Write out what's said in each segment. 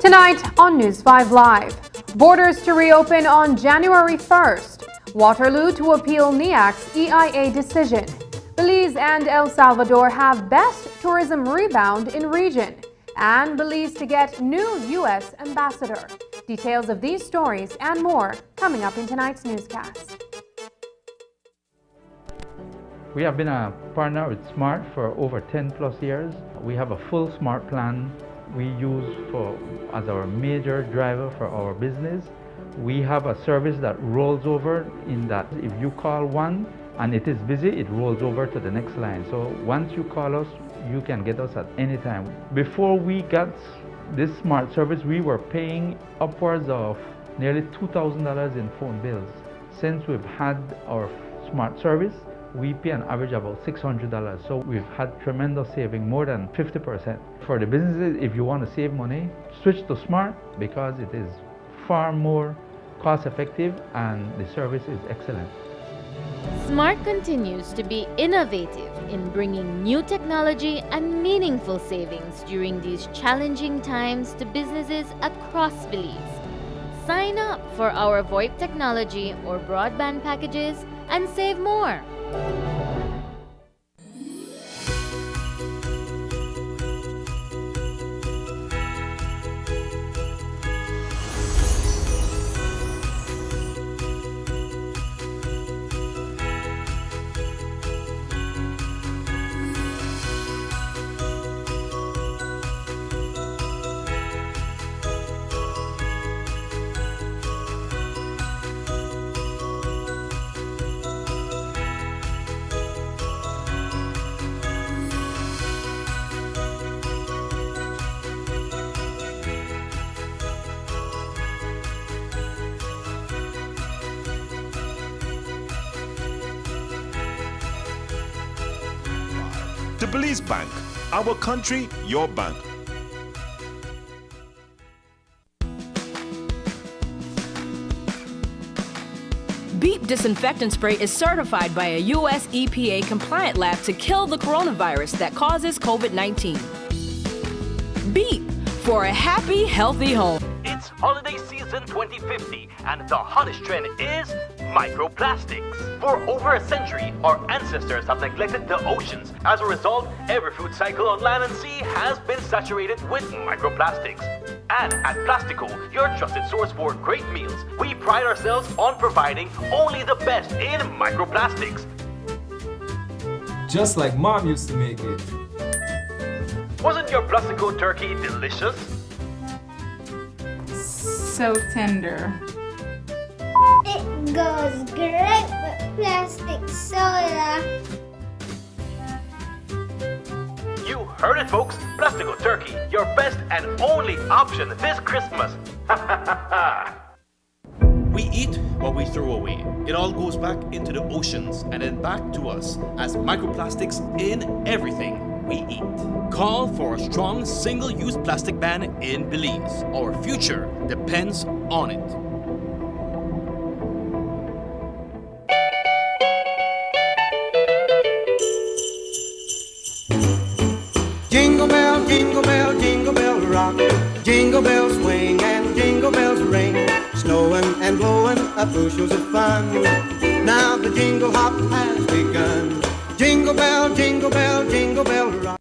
Tonight on News 5 Live, borders to reopen on January 1st. Waterloo to appeal NEAC's EIA decision. Belize and El Salvador have best tourism rebound in region. And Belize to get new U.S. ambassador. Details of these stories and more coming up in tonight's newscast. We have been a partner with SMART for over 10 plus years. We have a full SMART plan we use as our major driver for our business. We have a service that rolls over in that if you call one and it is busy, it rolls over to the next line. So once you call us, you can get us at any time. Before we got this SMART service, we were paying upwards of nearly $2,000 in phone bills. Since we've had our SMART service, we pay an average of about $600. So we've had tremendous saving, more than 50%. For the businesses, if you want to save money, switch to SMART because it is far more cost effective and the service is excellent. SMART continues to be innovative in bringing new technology and meaningful savings during these challenging times to businesses across Belize. Sign up for our VoIP technology or broadband packages and save more. The Belize Bank, our country, your bank. Beep disinfectant spray is certified by a U.S. EPA compliant lab to kill the coronavirus that causes COVID-19. Beep for a happy, healthy home. It's holiday season 2050, and the hottest trend is microplastics. For over a century, our ancestors have neglected the oceans. As a result, every food cycle on land and sea has been saturated with microplastics. And at Plastico, your trusted source for great meals, we pride ourselves on providing only the best in microplastics. Just like Mom used to make it. Wasn't your Plastico turkey delicious? So tender. It goes great with plastic soda. You heard it, folks. Plastico turkey, your best and only option this Christmas. We eat what we throw away. It all goes back into the oceans and then back to us as microplastics in everything we eat. Call for a strong single-use plastic ban in Belize. Our future depends on it. Jingle bell, jingle bell, jingle bell rock. Jingle bells swing and jingle bells ring. Snowing and blowing up bushels of fun. Now the jingle hop has begun. Jingle bell, jingle bell, jingle bell rock.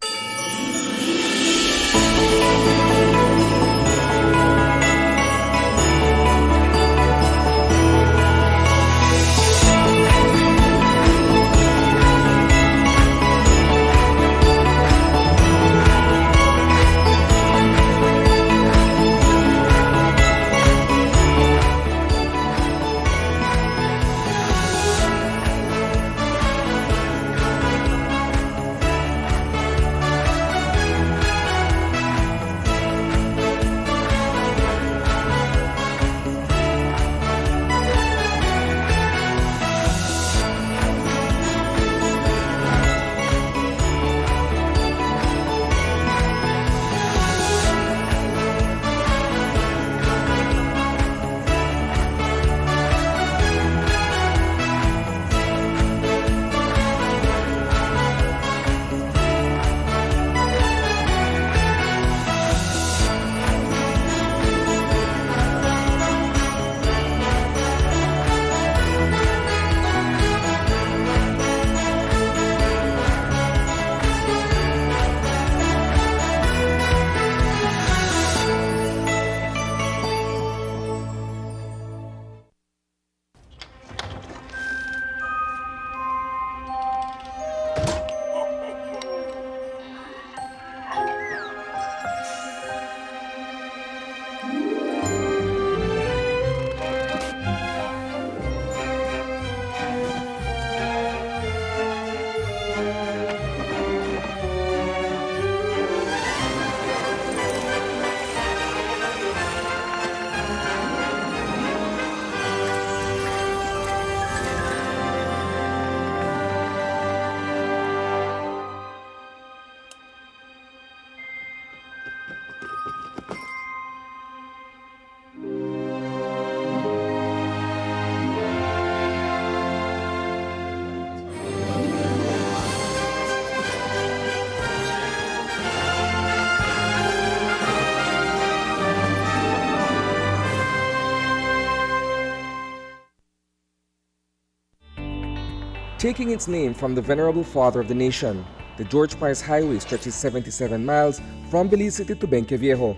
Taking its name from the venerable father of the nation, the George Price Highway stretches 77 miles from Belize City to Benqueviejo.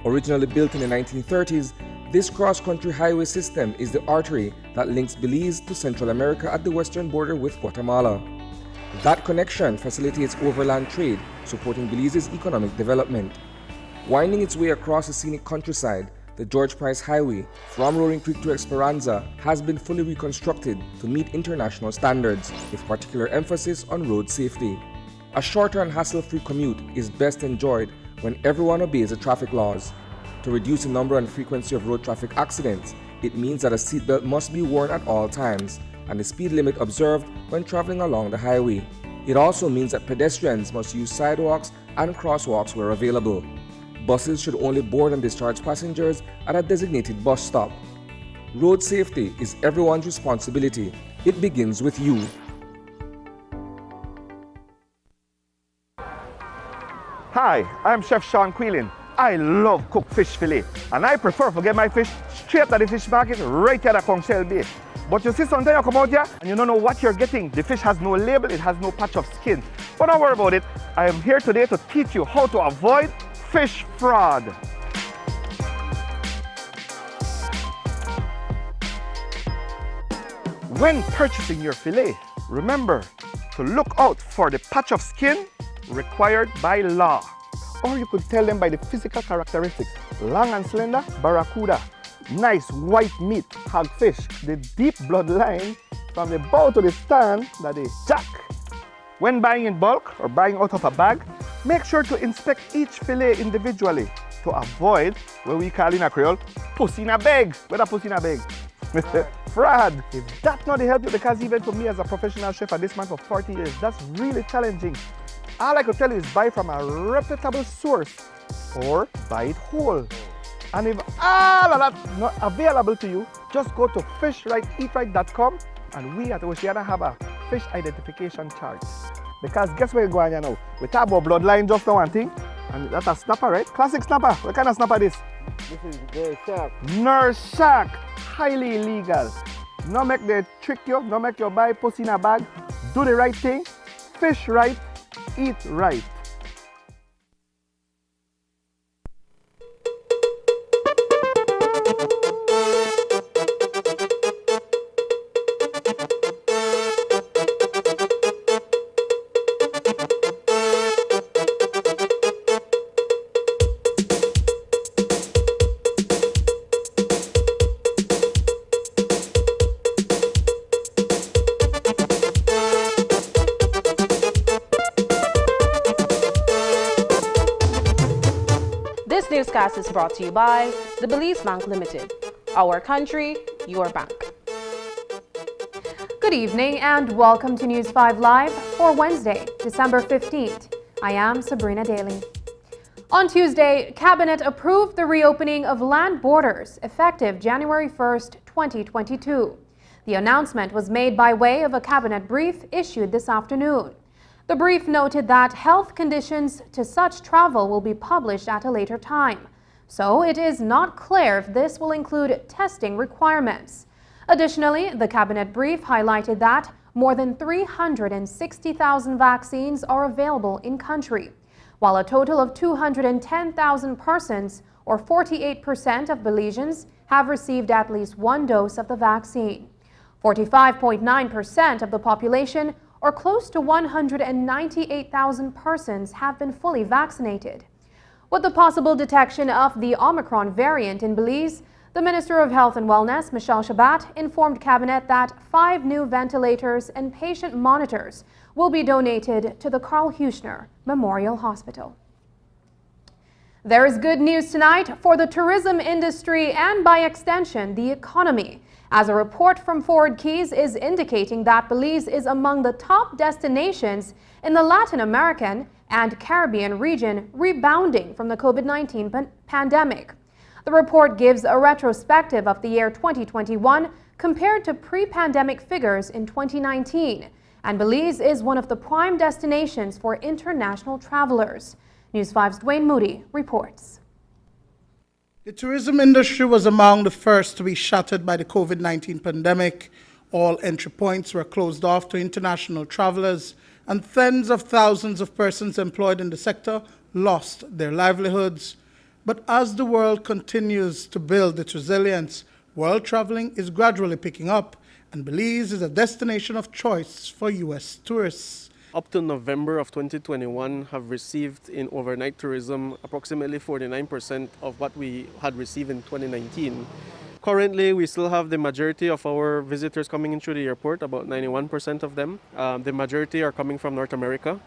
Originally built in the 1930s, this cross-country highway system is the artery that links Belize to Central America at the western border with Guatemala. That connection facilitates overland trade, supporting Belize's economic development. Winding its way across the scenic countryside, the George Price Highway from Roaring Creek to Esperanza has been fully reconstructed to meet international standards, with particular emphasis on road safety. A shorter and hassle-free commute is best enjoyed when everyone obeys the traffic laws. To reduce the number and frequency of road traffic accidents, it means that a seatbelt must be worn at all times and the speed limit observed when traveling along the highway. It also means that pedestrians must use sidewalks and crosswalks where available. Buses should only board and discharge passengers at a designated bus stop. Road safety is everyone's responsibility. It begins with you. Hi, I'm Chef Sean Quillen. I love cooked fish fillet, and I prefer to get my fish straight at the fish market right here at Conchel Bay. But you see, sometimes you come out here and you don't know what you're getting. The fish has no label, it has no patch of skin. But don't worry about it. I am here today to teach you how to avoid fish fraud. When purchasing your fillet, remember to look out for the patch of skin required by law. Or you could tell them by the physical characteristics: long and slender, barracuda, nice white meat, hagfish, the deep bloodline from the bow to the stand, that is jack. When buying in bulk or buying out of a bag, make sure to inspect each fillet individually to avoid what we call in a Creole, pussy in a bag. What a pussy in a bag? Fraud. If that's not the help you, because even for me as a professional chef at this man for 40 years, that's really challenging. All I could tell you is buy from a reputable source or buy it whole. And if all of that's not available to you, just go to fishrighteatright.com and we at Oceana have a fish identification chart. Because guess where you're going here now? We talk about bloodline just now one thing, and that's a snapper, right? Classic snapper. What kind of snapper this? This is the shark. Nurse shark. Highly illegal. No make they trick you, no make you buy pussy in a bag. Do the right thing. Fish right, eat right. This newscast is brought to you by the Belize Bank Limited. Our country, your bank. Good evening and welcome to News 5 Live for Wednesday, December 15th. I am Sabrina Daly. On Tuesday, Cabinet approved the reopening of land borders effective January 1st, 2022. The announcement was made by way of a Cabinet brief issued this afternoon. The brief noted that health conditions to such travel will be published at a later time, so it is not clear if this will include testing requirements. Additionally, the Cabinet brief highlighted that more than 360,000 vaccines are available in country, while a total of 210,000 persons, or 48% of Belizeans, have received at least one dose of the vaccine. 45.9% of the population, or close to 198,000 persons, have been fully vaccinated. With the possible detection of the Omicron variant in Belize, the Minister of Health and Wellness, Michelle Shabat, informed Cabinet that 5 new ventilators and patient monitors will be donated to the Carl Huchner Memorial Hospital. There is good news tonight for the tourism industry and, by extension, the economy, as a report from Forward Keys is indicating that Belize is among the top destinations in the Latin American and Caribbean region rebounding from the COVID-19 pandemic. The report gives a retrospective of the year 2021 compared to pre-pandemic figures in 2019, and Belize is one of the prime destinations for international travelers. News 5's Dwayne Moody reports. The tourism industry was among the first to be shattered by the COVID-19 pandemic, All entry points were closed off to international travelers, and tens of thousands of persons employed in the sector lost their livelihoods. But as the world continues to build its resilience, world traveling is gradually picking up, and Belize is a destination of choice for U.S. tourists. Up to November of 2021, have received in overnight tourism approximately 49% of what we had received in 2019. Currently, we still have the majority of our visitors coming in through the airport, about 91% of them. The majority are coming from North America.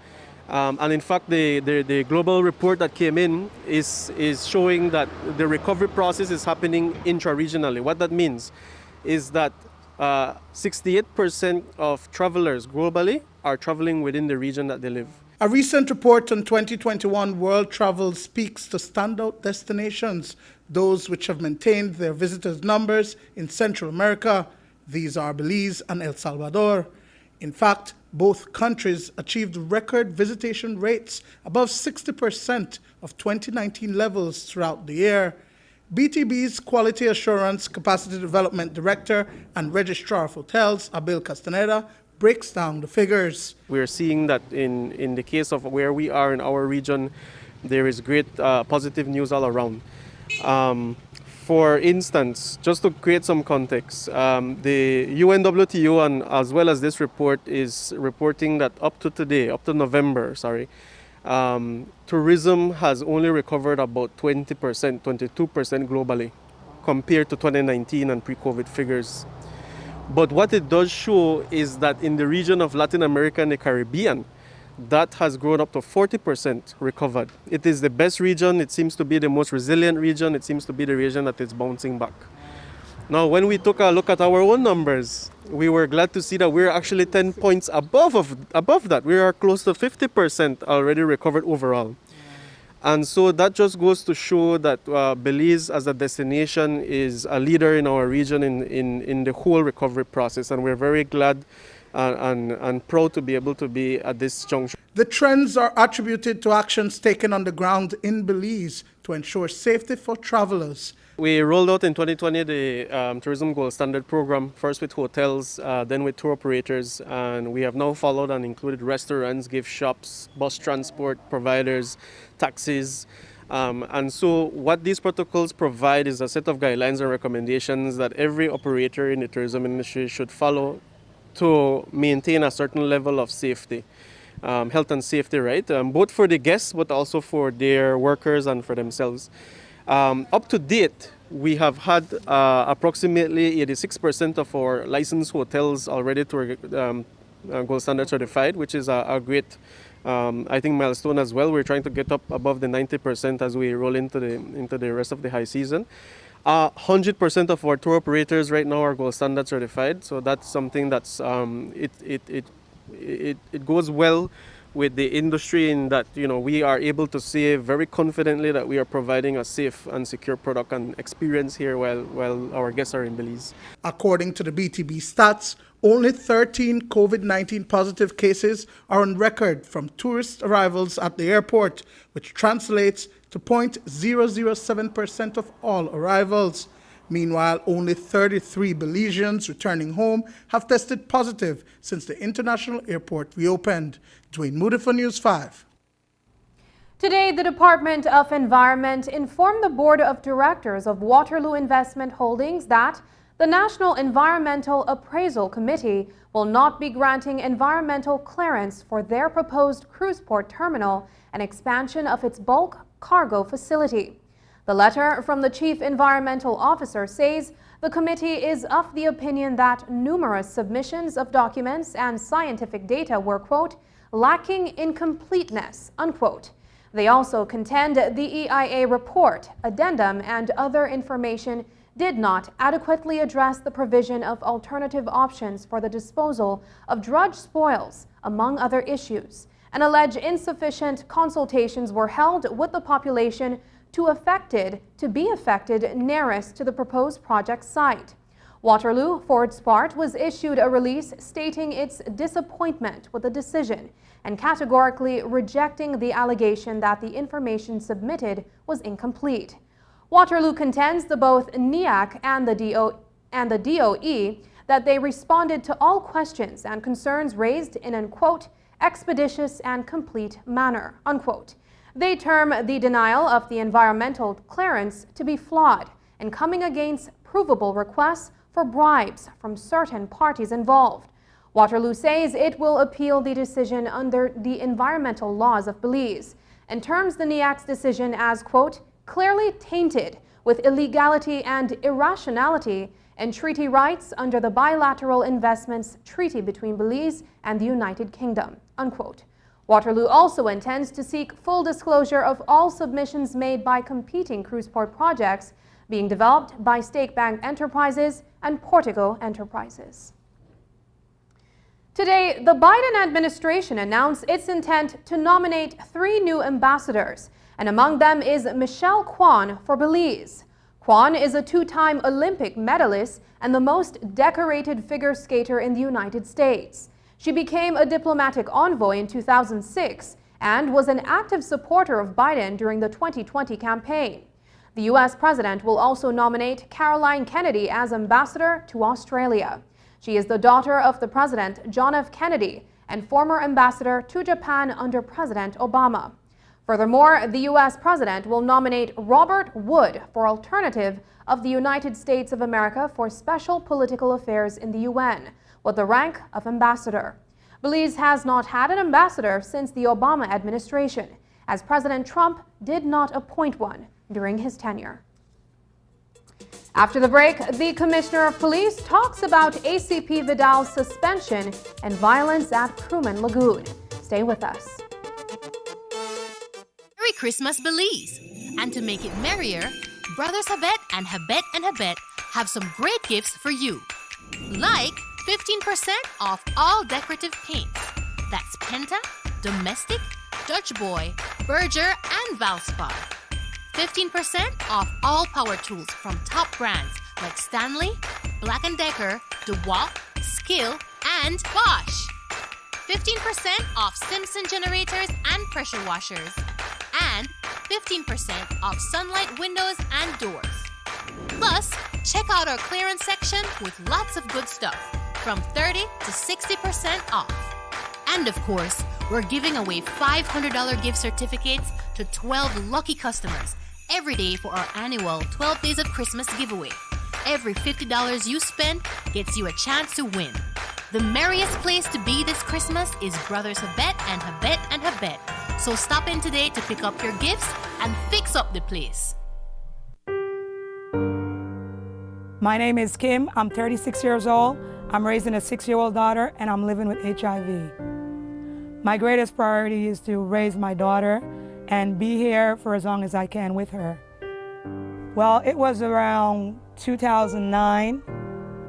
And in fact, the global report that came in is showing that the recovery process is happening intra-regionally. What that means is that 68% of travelers globally are traveling within the region that they live. A recent report on 2021 world travel speaks to standout destinations, those which have maintained their visitors' numbers in Central America. These are Belize and El Salvador. In fact, both countries achieved record visitation rates above 60% of 2019 levels throughout the year. BTB's Quality Assurance Capacity Development Director and Registrar of Hotels, Abel Castaneda, breaks down the figures. We are seeing that in the case of where we are in our region, there is great positive news all around. For instance, just to create some context, the UNWTO and as well as this report is reporting that up to November, tourism has only recovered about 20%, 22% globally compared to 2019 and pre-COVID figures. But what it does show is that in the region of Latin America and the Caribbean, that has grown up to 40% recovered. It is the best region. It seems to be the most resilient region. It seems to be the region that is bouncing back. Now, when we took a look at our own numbers, we were glad to see that we're actually 10 points above that. We are close to 50% already recovered overall. And so that just goes to show that Belize as a destination is a leader in our region in the whole recovery process. And we're very glad and proud to be able to be at this juncture. The trends are attributed to actions taken on the ground in Belize to ensure safety for travelers. We rolled out in 2020 the Tourism Gold Standard program, first with hotels, then with tour operators, and we have now followed and included restaurants, gift shops, bus transport providers, taxis. And so what these protocols provide is a set of guidelines and recommendations that every operator in the tourism industry should follow to maintain a certain level of safety, health and safety, right? Both for the guests, but also for their workers and for themselves. Up to date, we have had approximately 86% of our licensed hotels already to Gold Standard certified, which is a great, I think, milestone as well. We're trying to get up above the 90% as we roll into the rest of the high season. 100% of our tour operators right now are Gold Standard certified, so that's something that's it goes well with the industry in that, you know, we are able to say very confidently that we are providing a safe and secure product and experience here while our guests are in Belize. According to the BTB stats, only 13 COVID-19 positive cases are on record from tourist arrivals at the airport, which translates to 0.007% of all arrivals. Meanwhile, only 33 Belizeans returning home have tested positive since the international airport reopened. Dwayne Moody for News 5. Today, the Department of Environment informed the Board of Directors of Waterloo Investment Holdings that the National Environmental Appraisal Committee will not be granting environmental clearance for their proposed cruise port terminal and expansion of its bulk cargo facility. The letter from the Chief Environmental Officer says the committee is of the opinion that numerous submissions of documents and scientific data were, quote, lacking in completeness, unquote. They also contend the EIA report, addendum, and other information did not adequately address the provision of alternative options for the disposal of drudge spoils, among other issues, and allege insufficient consultations were held with the population to be affected nearest to the proposed project site. Waterloo, for its part, was issued a release stating its disappointment with the decision and categorically rejecting the allegation that the information submitted was incomplete. Waterloo contends both NEAC and the DOE that they responded to all questions and concerns raised in an, quote, expeditious and complete manner, unquote. They term the denial of the environmental clearance to be flawed and coming against provable requests for bribes from certain parties involved. Waterloo says it will appeal the decision under the environmental laws of Belize and terms the NEAC's decision as, quote, clearly tainted with illegality and irrationality and treaty rights under the bilateral investments treaty between Belize and the United Kingdom, unquote. Waterloo also intends to seek full disclosure of all submissions made by competing cruise port projects being developed by State Bank Enterprises and Portico Enterprises. Today, the Biden administration announced its intent to nominate 3 new ambassadors, and among them is Michelle Kwan for Belize. Kwan is a 2-time Olympic medalist and the most decorated figure skater in the United States. She became a diplomatic envoy in 2006 and was an active supporter of Biden during the 2020 campaign. The U.S. president will also nominate Caroline Kennedy as ambassador to Australia. She is the daughter of the president, John F. Kennedy, and former ambassador to Japan under President Obama. Furthermore, the U.S. president will nominate Robert Wood for alternative of the United States of America for special political affairs in the UN, with the rank of ambassador. Belize has not had an ambassador since the Obama administration, as President Trump did not appoint one during his tenure. After the break, the Commissioner of Police talks about ACP Vidal's suspension and violence at Crewman Lagoon. Stay with us. Merry Christmas, Belize! And to make it merrier, Brothers Habet and Habet have some great gifts for you. Like 15% off all decorative paints. That's Penta, Domestic, Dutch Boy, Berger, and Valspar. 15% off all power tools from top brands like Stanley, Black & Decker, DeWalt, Skill, and Bosch. 15% off Simpson generators and pressure washers. And 15% off Sunlight windows and doors. Plus, check out our clearance section with lots of good stuff, from 30 to 60% off. And of course, we're giving away $500 gift certificates to 12 lucky customers every day for our annual 12 Days of Christmas giveaway. Every $50 you spend gets you a chance to win. The merriest place to be this Christmas is Brothers Habet and Habet. So stop in today to pick up your gifts and fix up the place. My name is Kim. I'm 36 years old. I'm raising a 6-year-old daughter and I'm living with HIV. My greatest priority is to raise my daughter and be here for as long as I can with her. Well, it was around 2009.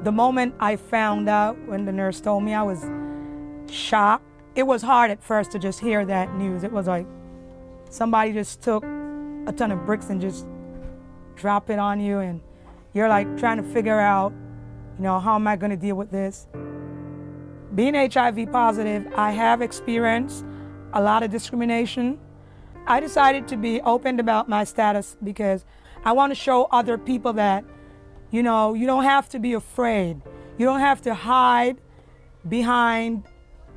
The moment I found out, when the nurse told me, I was shocked. It was hard at first to just hear that news. It was like somebody just took a ton of bricks and just dropped it on you, and you're like trying to figure out, how am I going to deal with this? Being HIV positive, I have experienced a lot of discrimination. I decided to be open about my status because I want to show other people that, you don't have to be afraid. You don't have to hide behind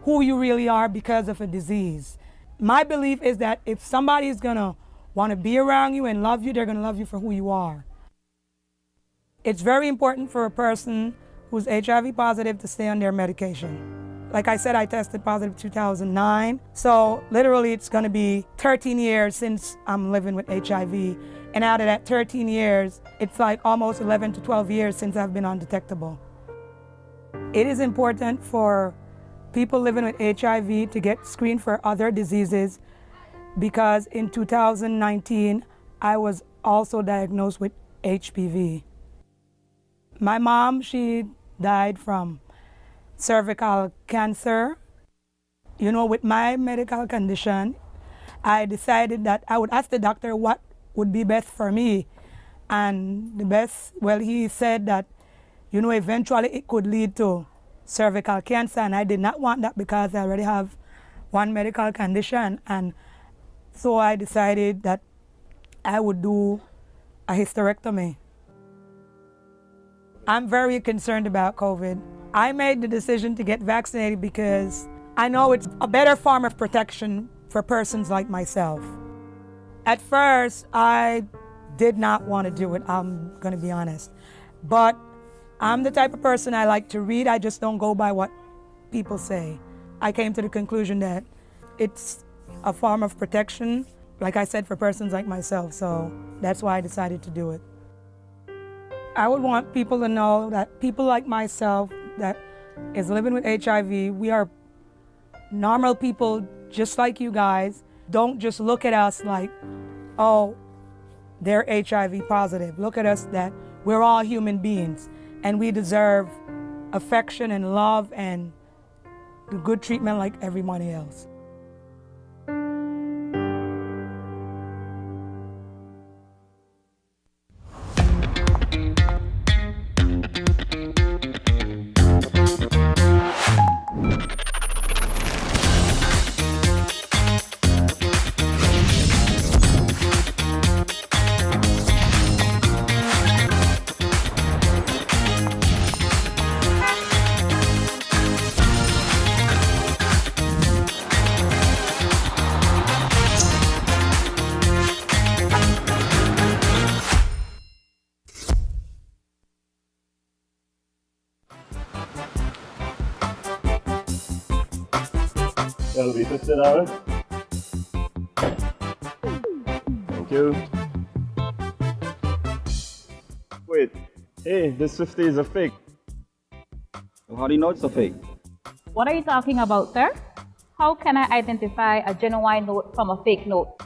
who you really are because of a disease. My belief is that if somebody is going to want to be around you and love you, they're going to love you for who you are. It's very important for a person who's HIV positive to stay on their medication. Like I said, I tested positive 2009. So literally it's going to be 13 years since I'm living with HIV. And out of that 13 years, it's like almost 11 to 12 years since I've been undetectable. It is important for people living with HIV to get screened for other diseases because in 2019, I was also diagnosed with HPV. My mom, she died from cervical cancer. With my medical condition, I decided that I would ask the doctor what would be best for me. And he said that, eventually it could lead to cervical cancer, and I did not want that because I already have one medical condition. And so I decided that I would do a hysterectomy. I'm very concerned about COVID. I made the decision to get vaccinated because I know it's a better form of protection for persons like myself. At first, I did not want to do it, I'm going to be honest. But I'm the type of person I like to read, I just don't go by what people say. I came to the conclusion that it's a form of protection, like I said, for persons like myself, so that's why I decided to do it. I would want people to know that people like myself that is living with HIV, we are normal people just like you guys. Don't just look at us like, oh, they're HIV positive. Look at us that we're all human beings and we deserve affection and love and the good treatment like everybody else. That'll be $50. Thank you. Wait, hey, this 50 is a fake. Well, how do you know it's a fake? What are you talking about, sir? How can I identify a genuine note from a fake note?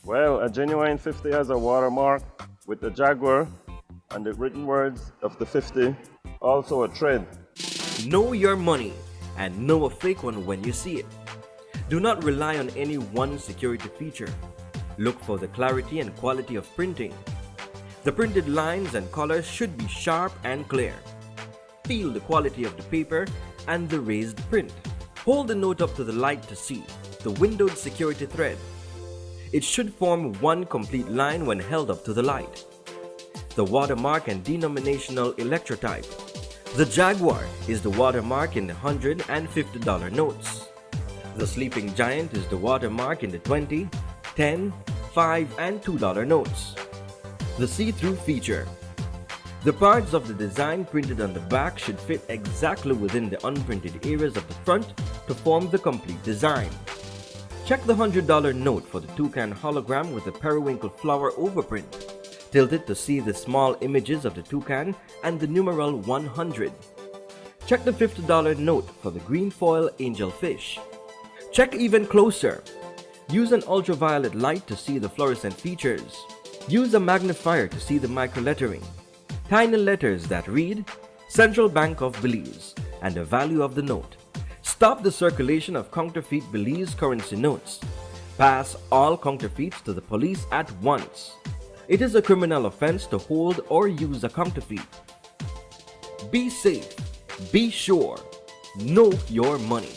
Well, a genuine 50 has a watermark with the Jaguar and the written words of the 50, also a thread. Know your money and know a fake one when you see it. Do not rely on any one security feature. Look for the clarity and quality of printing. The printed lines and colors should be sharp and clear. Feel the quality of the paper and the raised print. Hold the note up to the light to see the windowed security thread. It should form one complete line when held up to the light. The watermark and denominational electrotype. The Jaguar is the watermark in the $100 and $50 notes. The Sleeping Giant is the watermark in the $20, $10, $5, and $2 notes. The see-through feature. The parts of the design printed on the back should fit exactly within the unprinted areas of the front to form the complete design. Check the $100 note for the toucan hologram with the periwinkle flower overprint. Tilt it to see the small images of the toucan and the numeral 100. Check the $50 note for the green foil angelfish. Check even closer. Use an ultraviolet light to see the fluorescent features. Use a magnifier to see the microlettering. Tiny letters that read Central Bank of Belize and the value of the note. Stop the circulation of counterfeit Belize currency notes. Pass all counterfeits to the police at once. It is a criminal offense to hold or use a counterfeit. Be safe, be sure, know your money.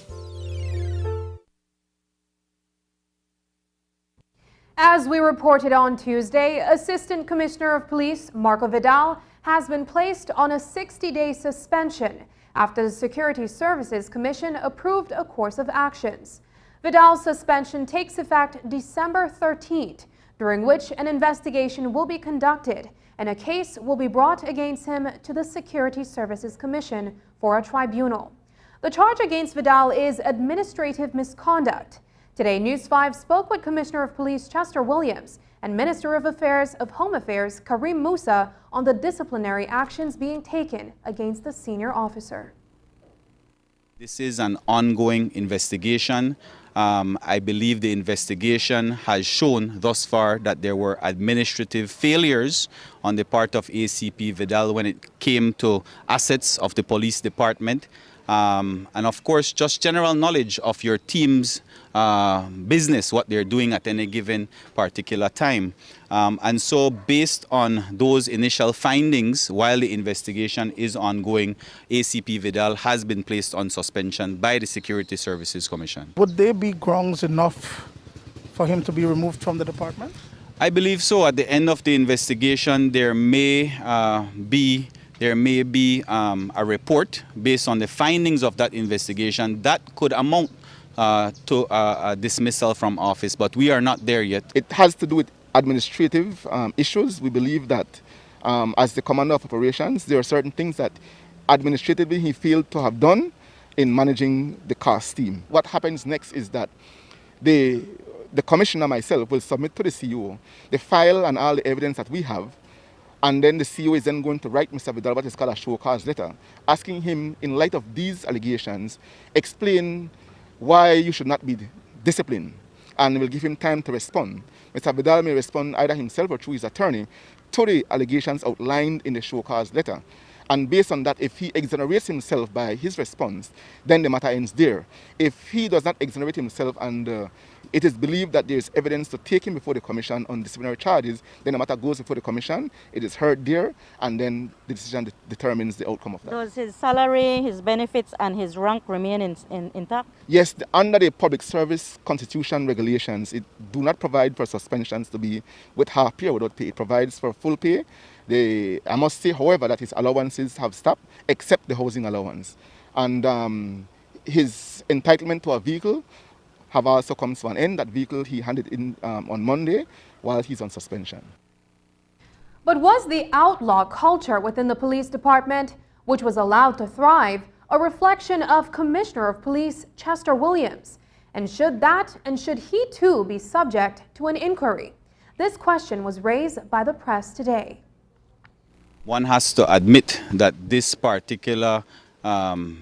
As we reported on Tuesday, Assistant Commissioner of Police Marco Vidal has been placed on a 60-day suspension after the Security Services Commission approved a course of actions. Vidal's suspension takes effect December 13th, during which an investigation will be conducted and a case will be brought against him to the Security Services Commission for a tribunal. The charge against Vidal is administrative misconduct. Today, News 5 spoke with Commissioner of Police Chester Williams and Minister of Home Affairs Karim Musa on the disciplinary actions being taken against the senior officer. This is an ongoing investigation. I believe the investigation has shown thus far that there were administrative failures on the part of ACP Vidal when it came to assets of the police department. And of course, just general knowledge of your team's business, what they're doing at any given particular time. And so based on those initial findings, while the investigation is ongoing, ACP Vidal has been placed on suspension by the Security Services Commission. Would there be grounds enough for him to be removed from the department? I believe so. At the end of the investigation, there may be there may be a report based on the findings of that investigation that could amount to a dismissal from office, but we are not there yet. It has to do with administrative issues. We believe that as the commander of operations, there are certain things that administratively he failed to have done in managing the CAST team. What happens next is that the commissioner myself will submit to the CEO the file and all the evidence that we have, and then the CEO is then going to write Mr. Vidal what is called a show cause letter, asking him, in light of these allegations, explain why you should not be disciplined, and will give him time to respond. Mr. Vidal may respond either himself or through his attorney to the allegations outlined in the show cause letter. And based on that, if he exonerates himself by his response, then the matter ends there. If he does not exonerate himself and it is believed that there is evidence to take him before the commission on disciplinary charges, then the matter goes before the commission, it is heard there, and then the decision determines the outcome of that. Does his salary, his benefits, and his rank remain intact? Yes, under the Public Service Constitution regulations, it do not provide for suspensions to be with half pay or without pay. It provides for full pay. I must say, however, that his allowances have stopped, except the housing allowance. And his entitlement to a vehicle have also come to an end. That vehicle he handed in on Monday while he's on suspension. But was the outlaw culture within the police department, which was allowed to thrive, a reflection of Commissioner of Police Chester Williams? And should he too be subject to an inquiry? This question was raised by the press today. One has to admit that this particular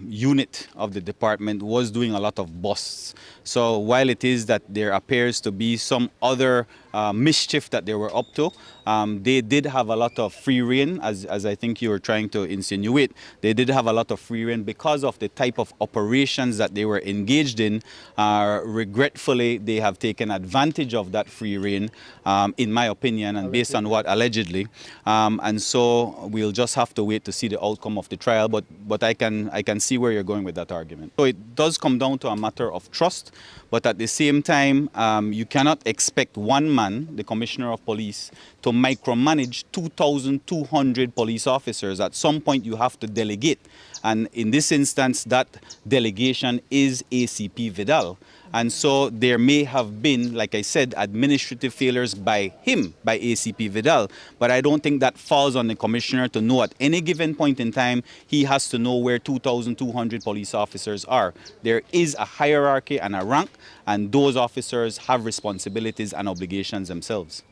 unit of the department was doing a lot of busts. So while it is that there appears to be some other mischief that they were up to, they did have a lot of free rein, as I think you were trying to insinuate. They did have a lot of free rein because of the type of operations that they were engaged in. Regretfully, they have taken advantage of that free rein, in my opinion, and based on what allegedly. And so we'll just have to wait to see the outcome of the trial, but I can see where you're going with that argument. So it does come down to a matter of trust, but at the same time, you cannot expect one man, the Commissioner of Police, to micromanage 2,200 police officers. At some point, you have to delegate. And in this instance, that delegation is ACP Vidal. And so there may have been, like I said, administrative failures by him, by ACP Vidal. But I don't think that falls on the commissioner to know at any given point in time, he has to know where 2,200 police officers are. There is a hierarchy and a rank, and those officers have responsibilities and obligations themselves.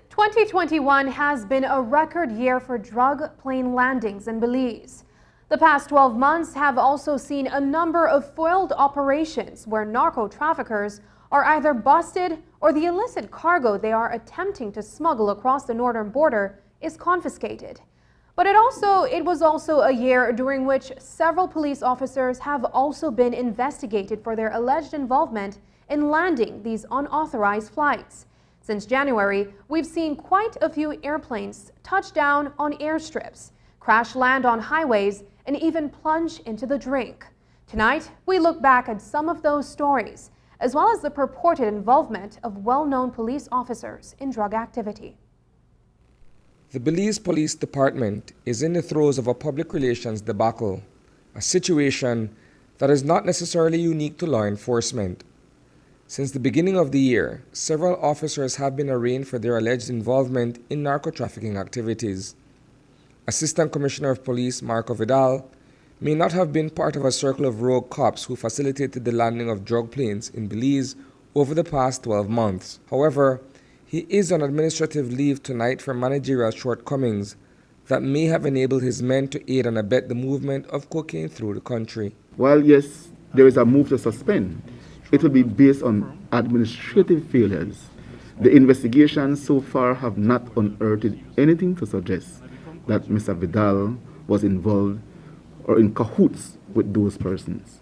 2021 has been a record year for drug plane landings in Belize. The past 12 months have also seen a number of foiled operations where narco traffickers are either busted or the illicit cargo they are attempting to smuggle across the northern border is confiscated. But it was also a year during which several police officers have also been investigated for their alleged involvement in landing these unauthorized flights. Since January, we've seen quite a few airplanes touch down on airstrips, crash land on highways, and even plunge into the drink. Tonight, we look back at some of those stories, as well as the purported involvement of well-known police officers in drug activity. The Belize Police Department is in the throes of a public relations debacle, a situation that is not necessarily unique to law enforcement. Since the beginning of the year, several officers have been arraigned for their alleged involvement in narco-trafficking activities. Assistant Commissioner of Police Marco Vidal may not have been part of a circle of rogue cops who facilitated the landing of drug planes in Belize over the past 12 months. However, he is on administrative leave tonight for managerial shortcomings that may have enabled his men to aid and abet the movement of cocaine through the country. While yes, there is a move to suspend, it will be based on administrative failures. The investigations so far have not unearthed anything to suggest that Mr. Vidal was involved or in cahoots with those persons.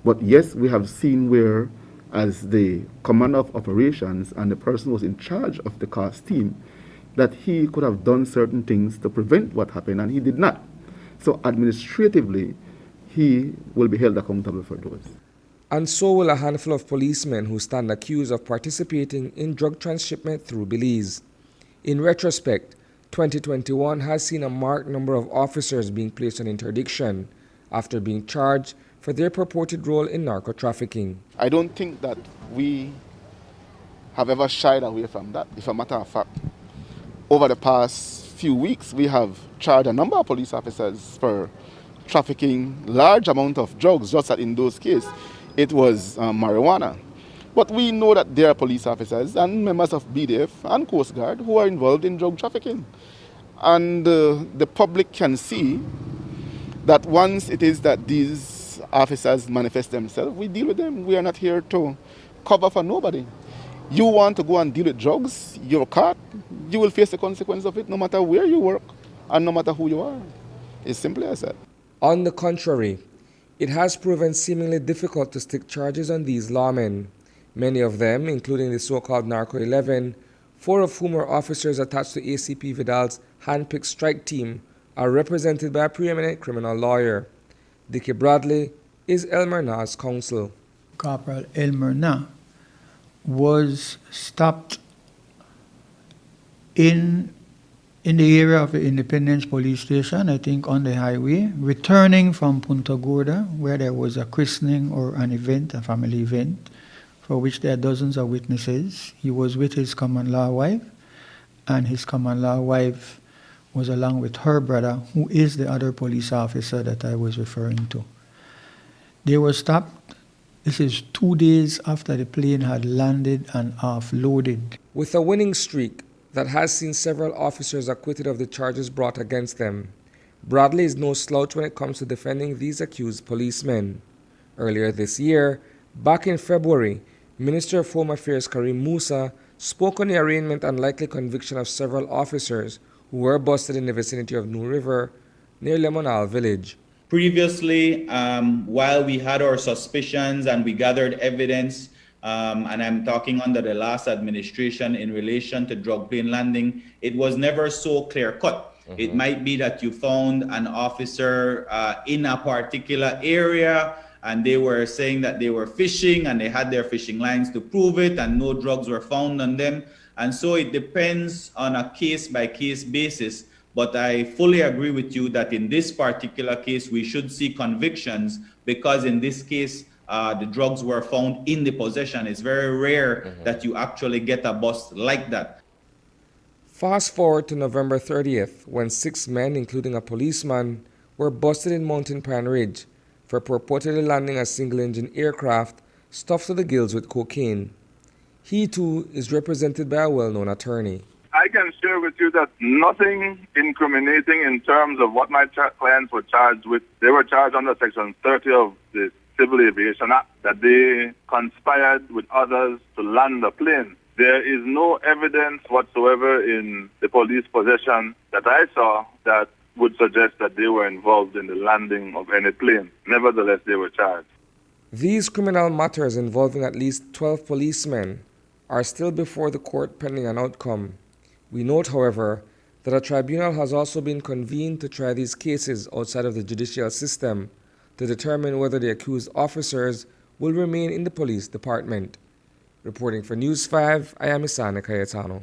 But yes, we have seen where, as the commander of operations and the person who was in charge of the CAST team, that he could have done certain things to prevent what happened, and he did not. So administratively, he will be held accountable for those. And so will a handful of policemen who stand accused of participating in drug transshipment through Belize. In retrospect, 2021 has seen a marked number of officers being placed on interdiction after being charged for their purported role in narco-trafficking. I don't think that we have ever shied away from that. If a matter of fact, over the past few weeks, we have charged a number of police officers for trafficking large amount of drugs, just that in those cases, it was marijuana. But we know that there are police officers and members of BDF and Coast Guard who are involved in drug trafficking. And the public can see that once it is that these officers manifest themselves, we deal with them. We are not here to cover for nobody. You want to go and deal with drugs, you're caught, you will face the consequence of it no matter where you work and no matter who you are. It's simply as that. On the contrary, it has proven seemingly difficult to stick charges on these lawmen. Many of them, including the so-called Narco 11, 4 of whom are officers attached to ACP Vidal's hand-picked strike team, are represented by a preeminent criminal lawyer. Dickie Bradley is Elmer Na's counsel. Corporal Elmer Na was stopped in the area of the Independence Police Station, I think on the highway, returning from Punta Gorda, where there was a christening or an event, a family event, for which there are dozens of witnesses. He was with his common law wife, and his common law wife was along with her brother, who is the other police officer that I was referring to. They were stopped. This is 2 days after the plane had landed and offloaded. With a winning streak that has seen several officers acquitted of the charges brought against them, Bradley is no slouch when it comes to defending these accused policemen. Earlier this year, back in February, Minister of Home Affairs Karim Musa spoke on the arraignment and likely conviction of several officers who were busted in the vicinity of New River near Lemonal village. Previously, while we had our suspicions and we gathered evidence, and I'm talking under the last administration in relation to drug plane landing, it was never so clear-cut. It might be that you found an officer in a particular area and they were saying that they were fishing and they had their fishing lines to prove it and no drugs were found on them. And so it depends on a case-by-case basis. But I fully agree with you that in this particular case, we should see convictions because in this case, the drugs were found in the possession. It's very rare that you actually get a bust like that. Fast forward to November 30th, when 6 men, including a policeman, were busted in Mountain Pine Ridge for purportedly landing a single-engine aircraft stuffed to the gills with cocaine. He too is represented by a well-known attorney. I can share with you that nothing incriminating in terms of what my clients were charged with. They were charged under Section 30 of the Civil Aviation Act that they conspired with others to land a plane. There is no evidence whatsoever in the police possession that I saw that would suggest that they were involved in the landing of any plane. Nevertheless, they were charged. These criminal matters involving at least 12 policemen are still before the court pending an outcome. We note, however, that a tribunal has also been convened to try these cases outside of the judicial system to determine whether the accused officers will remain in the police department. Reporting for News 5, I am Isana Cayetano.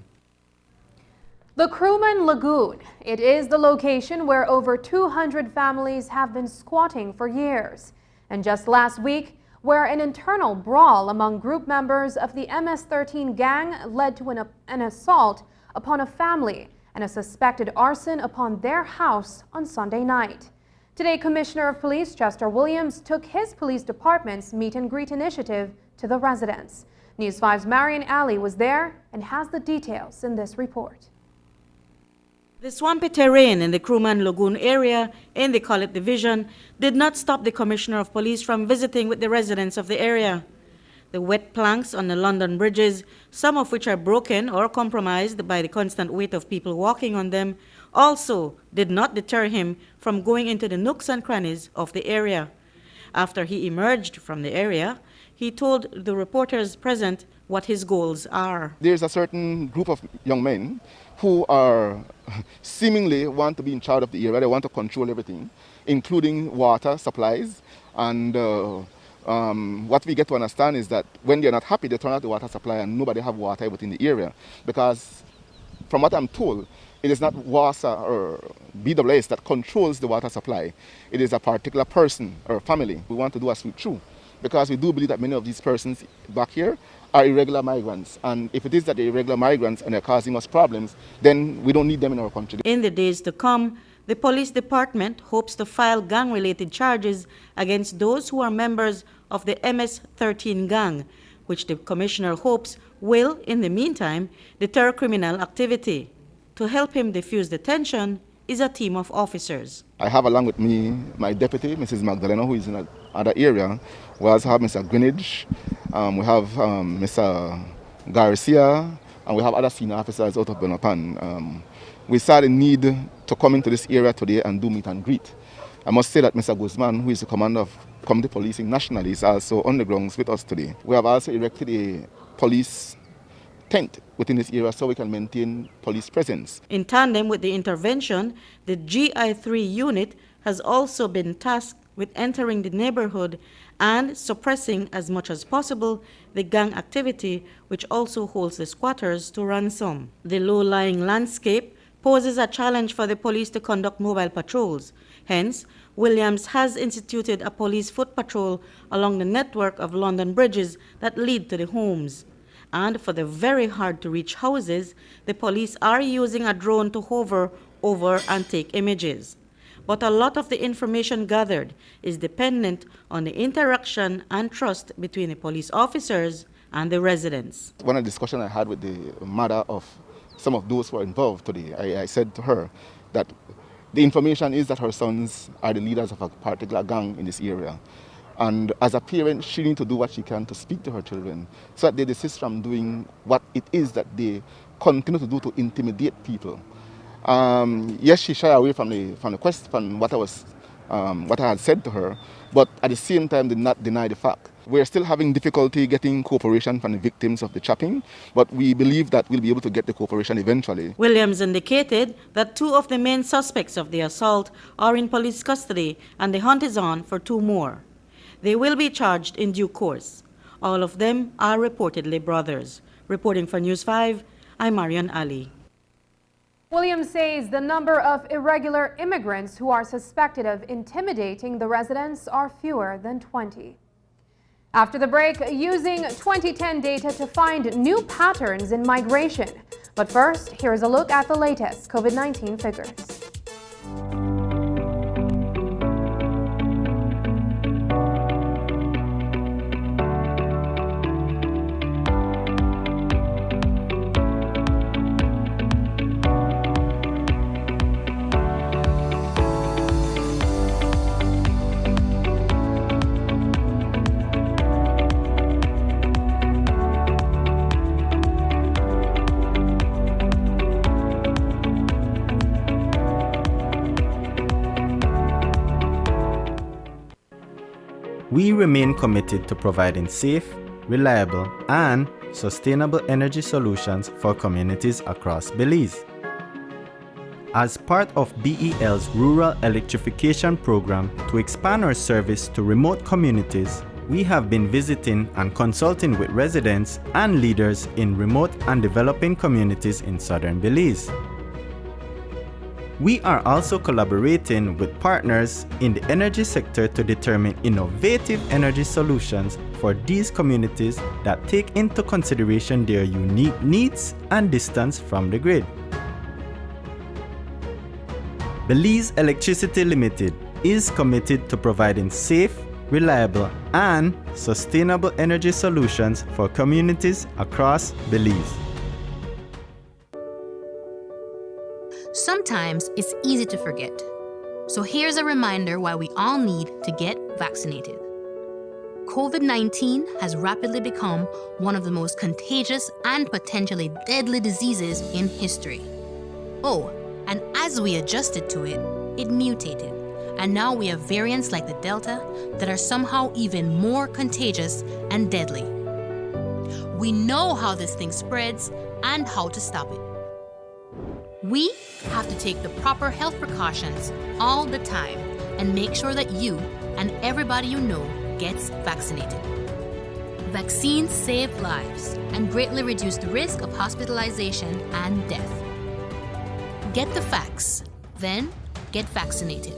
The Crewman Lagoon. It is the location where over 200 families have been squatting for years. And just last week, where an internal brawl among group members of the MS-13 gang led to an assault upon a family and a suspected arson upon their house on Sunday night. Today, Commissioner of Police Chester Williams took his police department's meet and greet initiative to the residents. News 5's Marion Alley was there and has the details in this report. The swampy terrain in the Crewman Lagoon area in the Collett Division did not stop the Commissioner of Police from visiting with the residents of the area. The wet planks on the London bridges, some of which are broken or compromised by the constant weight of people walking on them, also did not deter him from going into the nooks and crannies of the area. After he emerged from the area, he told the reporters present what his goals are. There's a certain group of young men who are seemingly want to be in charge of the area. They want to control everything, including water supplies. And what we get to understand is that when they're not happy, they turn out the water supply and nobody have water within the area. Because from what I'm told, It is not WASA or BWS that controls the water supply. It is a particular person or family. We want to do a sweep through because we do believe that many of these persons back here are irregular migrants. And if it is that they're irregular migrants and they're causing us problems, then we don't need them in our country. In the days to come, the police department hopes to file gang-related charges against those who are members of the MS-13 gang, which the commissioner hopes will, in the meantime, deter criminal activity. To help him defuse the tension is a team of officers. I have along with me my deputy, Mrs. Magdalena, who is in another area. We also have Mr. Greenwich, we have Mr. Garcia, and we have other senior officers out of Benapan. We saw the need to come into this area today and do meet and greet. I must say that Mr. Guzman, who is the commander of community policing nationally, is also on the grounds with us today. We have also erected a police tent within this area so we can maintain police presence. In tandem with the intervention, the GI3 unit has also been tasked with entering the neighborhood and suppressing as much as possible the gang activity, which also holds the squatters to ransom. The low-lying landscape poses a challenge for the police to conduct mobile patrols. Hence, Williams has instituted a police foot patrol along the network of London bridges that lead to the homes. And for the very hard-to-reach houses, the police are using a drone to hover over and take images. But a lot of the information gathered is dependent on the interaction and trust between the police officers and the residents. One of the discussions I had with the mother of some of those who are involved today, I said to her that the information is that her sons are the leaders of a particular gang in this area. And as a parent, she needs to do what she can to speak to her children so that they desist from doing what it is that they continue to do to intimidate people. Yes, she shied away from the question, from what I had said to her, but at the same time did not deny the fact. We're still having difficulty getting cooperation from the victims of the chopping, but we believe that we'll be able to get the cooperation eventually. Williams indicated that 2 of the main suspects of the assault are in police custody and the hunt is on for 2 more. They will be charged in due course. All of them are reportedly brothers. Reporting for News 5, I'm Marian Ali. Williams says the number of irregular immigrants who are suspected of intimidating the residents are fewer than 20. After the break, using 2010 data to find new patterns in migration. But first, here is a look at the latest COVID-19 figures. We remain committed to providing safe, reliable, and sustainable energy solutions for communities across Belize. As part of BEL's Rural Electrification Program to expand our service to remote communities, we have been visiting and consulting with residents and leaders in remote and developing communities in southern Belize. We are also collaborating with partners in the energy sector to determine innovative energy solutions for these communities that take into consideration their unique needs and distance from the grid. Belize Electricity Limited is committed to providing safe, reliable, and sustainable energy solutions for communities across Belize. Sometimes it's easy to forget. So here's a reminder why we all need to get vaccinated. COVID-19 has rapidly become one of the most contagious and potentially deadly diseases in history. Oh, and as we adjusted to it, it mutated. And now we have variants like the Delta that are somehow even more contagious and deadly. We know how this thing spreads and how to stop it. We have to take the proper health precautions all the time and make sure that you and everybody you know gets vaccinated. Vaccines save lives and greatly reduce the risk of hospitalization and death. Get the facts. Then get vaccinated.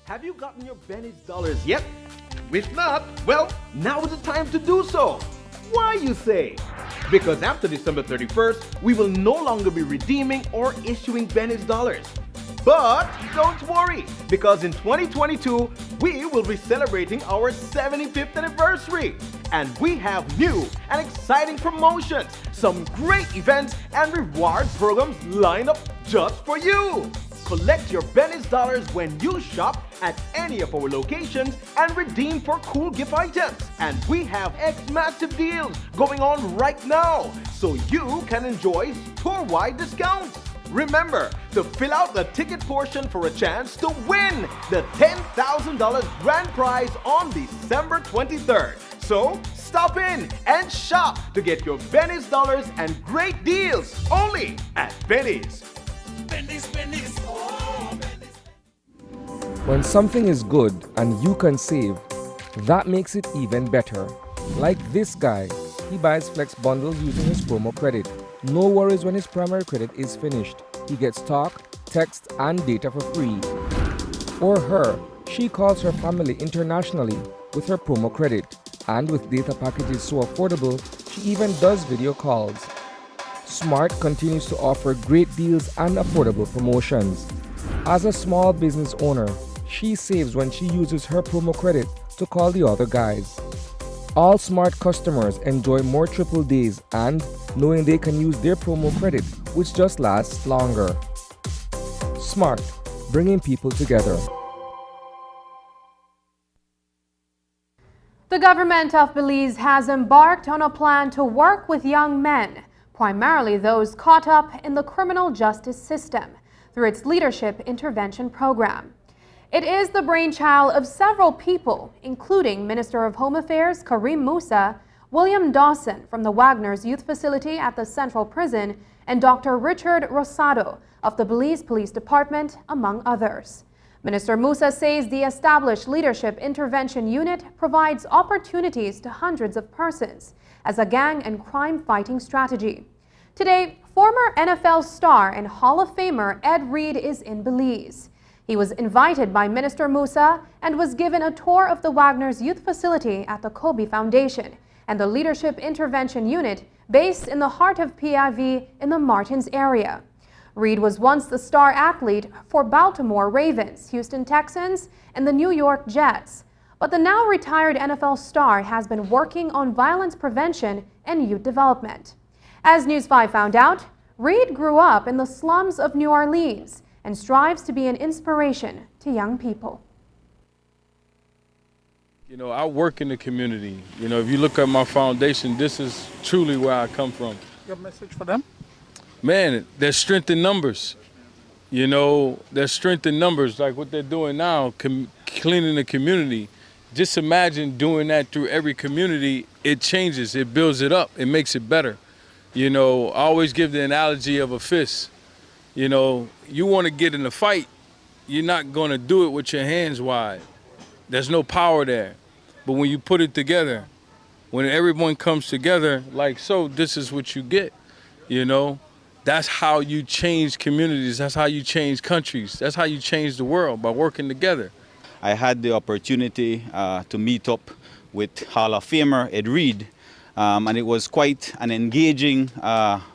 Have you gotten your Benny's dollars yet? If not, well, now is the time to do so. Why, you say? Because after December 31st, we will no longer be redeeming or issuing Benny's dollars. But don't worry, because in 2022, we will be celebrating our 75th anniversary. And we have new and exciting promotions, some great events and reward programs lined up just for you. Collect your Benny's dollars when you shop at any of our locations and redeem for cool gift items. And we have massive deals going on right now, so you can enjoy store-wide discounts. Remember to fill out the ticket portion for a chance to win the $10,000 grand prize on December 23rd. So stop in and shop to get your Benny's dollars and great deals only at Benny's. Benny's, Benny's. Oh, Benny's. When something is good and you can save, that makes it even better. Like this guy, he buys Flex bundles using his promo credit. No worries when his primary credit is finished. He gets talk, text, and data for free. Or her, she calls her family internationally with her promo credit. And with data packages so affordable, she even does video calls. Smart continues to offer great deals and affordable promotions. As a small business owner, she saves when she uses her promo credit to call the other guys. All Smart customers enjoy more triple days and knowing they can use their promo credit, which just lasts longer. Smart, bringing people together. The government of Belize has embarked on a plan to work with young men, primarily those caught up in the criminal justice system, through its Leadership Intervention Program. It is the brainchild of several people, including Minister of Home Affairs Karim Musa, William Dawson from the Wagner's Youth Facility at the Central Prison, and Dr. Richard Rosado of the Belize Police Department, among others. Minister Musa says the established Leadership Intervention Unit provides opportunities to hundreds of persons as a gang and crime-fighting strategy. Today, former NFL star and Hall of Famer Ed Reed is in Belize. He was invited by Minister Musa and was given a tour of the Wagner's Youth Facility at the Kobe Foundation and the Leadership Intervention Unit based in the heart of PIV in the Martins area. Reed was once the star athlete for Baltimore Ravens, Houston Texans, and the New York Jets. But the now retired NFL star has been working on violence prevention and youth development. As News 5 found out, Reed grew up in the slums of New Orleans and strives to be an inspiration to young people. You know, I work in the community. You know, if you look at my foundation, this is truly where I come from. Your message for them? Man, there's strength in numbers. You know, there's strength in numbers, like what they're doing now, cleaning the community. Just imagine doing that through every community. It changes, it builds it up, it makes it better. You know, I always give the analogy of a fist. You know, you want to get in a fight, you're not going to do it with your hands wide. There's no power there. But when you put it together, when everyone comes together like so, this is what you get, you know? That's how you change communities. That's how you change countries. That's how you change the world, by working together. I had the opportunity to meet up with Hall of Famer Ed Reed, And it was quite an engaging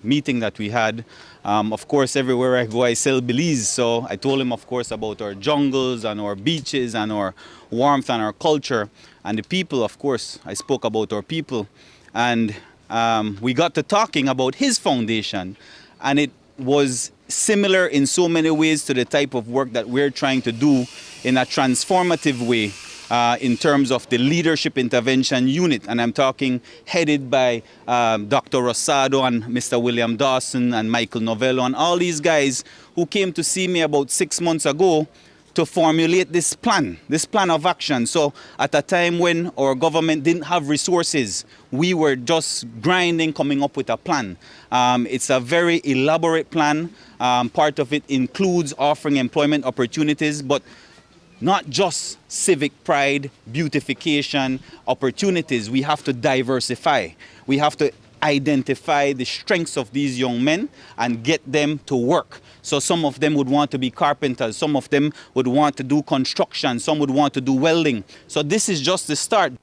meeting that we had. Of course, everywhere I go, I sell Belize. So I told him, of course, about our jungles and our beaches and our warmth and our culture. And the people, of course, I spoke about our people. And we got to talking about his foundation. And it was similar in so many ways to the type of work that we're trying to do in a transformative way in terms of the leadership intervention unit. And I'm talking headed by Dr. Rosado and Mr. William Dawson and Michael Novello and all these guys who came to see me about 6 months ago to formulate this plan of action. So at a time when our government didn't have resources, we were just grinding, coming up with a plan. It's a very elaborate plan. Part of it includes offering employment opportunities, but not just civic pride, beautification, opportunities. We have to diversify. We have to identify the strengths of these young men and get them to work. So some of them would want to be carpenters, some of them would want to do construction, some would want to do welding. So this is just the start.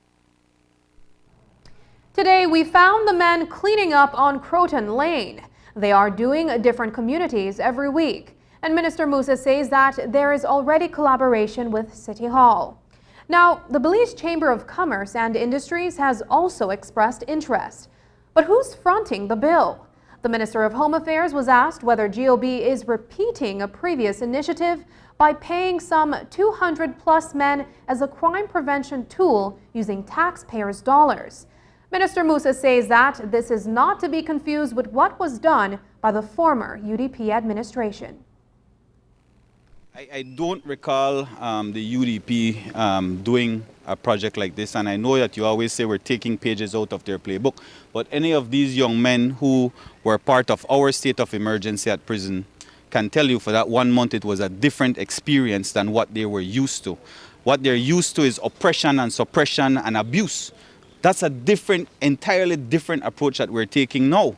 Today we found the men cleaning up on Croton Lane. They are doing different communities every week. And Minister Musa says that there is already collaboration with City Hall. Now, the Belize Chamber of Commerce and Industries has also expressed interest. But who's fronting the bill? The Minister of Home Affairs was asked whether GOB is repeating a previous initiative by paying some 200+ men as a crime prevention tool using taxpayers' dollars. Minister Musa says that this is not to be confused with what was done by the former UDP administration. I don't recall the UDP doing a project like this, and I know that you always say we're taking pages out of their playbook, but any of these young men who were part of our state of emergency at prison can tell you for that 1 month it was a different experience than what they were used to. What they're used to is oppression and suppression and abuse. That's a entirely different approach that we're taking now.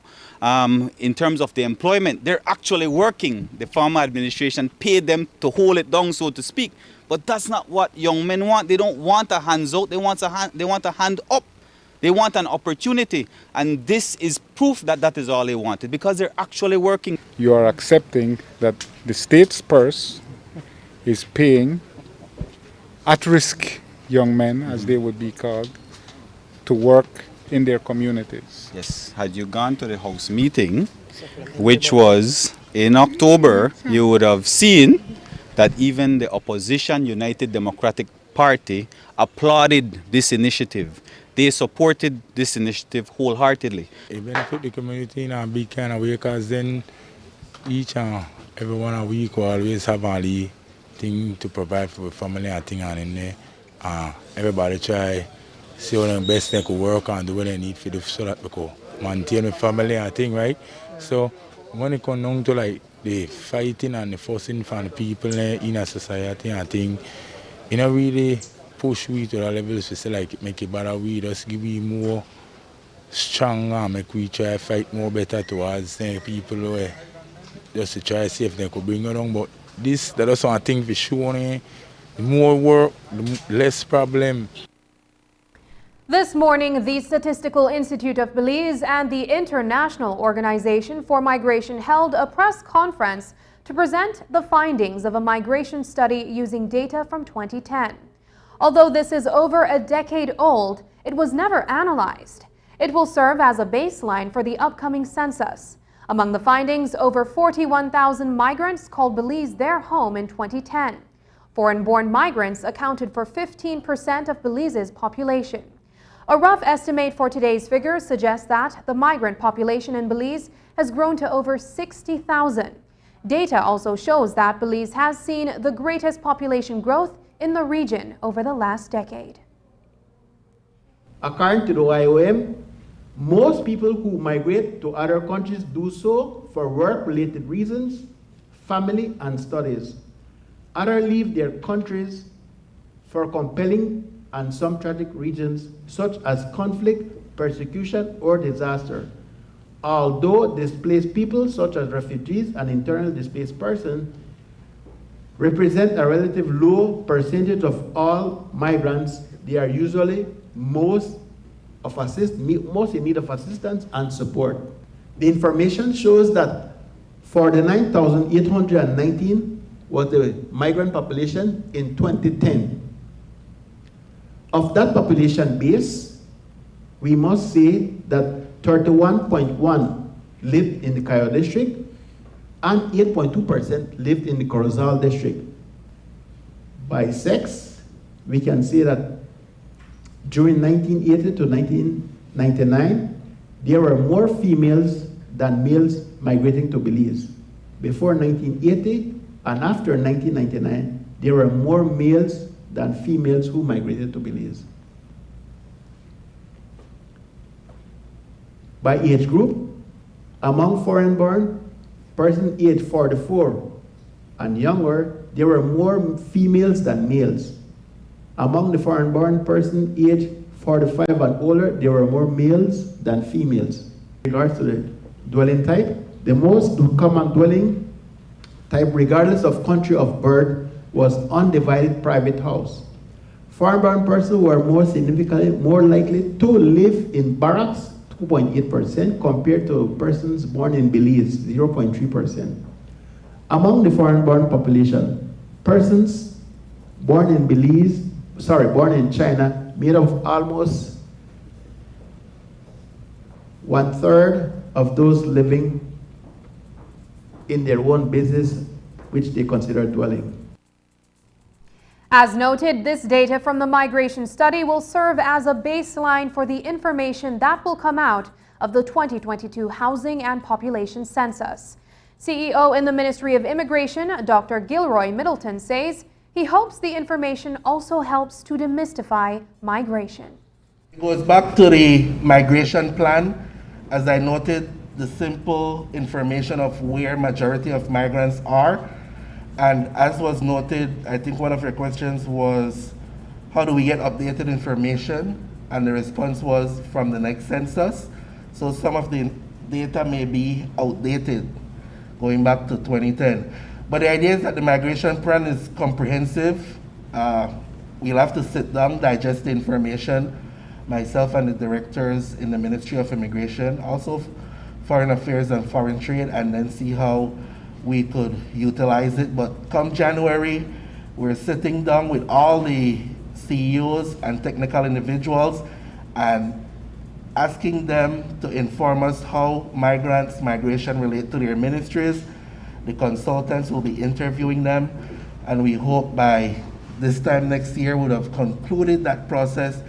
In terms of the employment, they're actually working. The former administration paid them to hold it down, so to speak. But that's not what young men want. They don't want a hands out. They want a hand up. They want an opportunity. And this is proof that that is all they wanted, because they're actually working. You are accepting that the state's purse is paying at-risk young men, as they would be called, to work in their communities. Yes, had you gone to the House meeting, which was in October, you would have seen that even the opposition United Democratic Party applauded this initiative. They supported this initiative wholeheartedly. It benefit the community in a big kind of way, because then each and every one a week will always have a thing to provide for the family and thing, and in there everybody try see what the best they could work and do what they need for the, so that we could maintain the family and thing, right? So when it comes down to like the fighting and the fussing from the people in a society and thing, you know, really push we to the levels to say like make it better, we just give we more stronger and make we try fight more better towards the people who just to try to see if they could bring it on. But this, that is one thing for sure, the more work, the less problem. This morning, the Statistical Institute of Belize and the International Organization for Migration held a press conference to present the findings of a migration study using data from 2010. Although this is over a decade old, it was never analyzed. It will serve as a baseline for the upcoming census. Among the findings, over 41,000 migrants called Belize their home in 2010. Foreign-born migrants accounted for 15% of Belize's population. A rough estimate for today's figures suggests that the migrant population in Belize has grown to over 60,000. Data also shows that Belize has seen the greatest population growth in the region over the last decade. According to the IOM, most people who migrate to other countries do so for work-related reasons, family and studies. Others leave their countries for compelling and some tragic reasons such as conflict, persecution, or disaster. Although displaced people such as refugees and internally displaced persons represent a relatively low percentage of all migrants, they are usually most most in need of assistance and support. The information shows that 49,819 was the migrant population in 2010. Of that population base, we must say that 31.1 lived in the Cayo district and 8.2% lived in the Corozal district. By sex, we can say that during 1980 to 1999, there were more females than males migrating to Belize. Before 1980 and after 1999, there were more males than females who migrated to Belize. By age group, among foreign-born persons aged 44 and younger, there were more females than males. Among the foreign-born person aged 45 and older, there were more males than females. In regards to the dwelling type, the most common dwelling type, regardless of country of birth, was undivided private house. Foreign-born persons were more significantly more likely to live in barracks, 2.8%, compared to persons born in Belize, 0.3%. Among the foreign-born population, persons born in China made up almost 1/3 of those living in their own business, which they consider dwelling. As noted, this data from the migration study will serve as a baseline for the information that will come out of the 2022 Housing and Population Census. CEO in the Ministry of Immigration, Dr. Gilroy Middleton, says he hopes the information also helps to demystify migration. It goes back to the migration plan. As I noted, the simple information of where majority of migrants are. And as was noted, I think one of your questions was, how do we get updated information? And the response was from the next census. So some of the data may be outdated, going back to 2010. But the idea is that the migration plan is comprehensive. We'll have to sit down, digest the information, myself and the directors in the Ministry of Immigration, also Foreign Affairs and Foreign Trade, and then see how we could utilize it. But come January, we're sitting down with all the CEOs and technical individuals and asking them to inform us how migration relate to their ministries. The consultants will be interviewing them, and we hope by this time next year we'll have concluded that process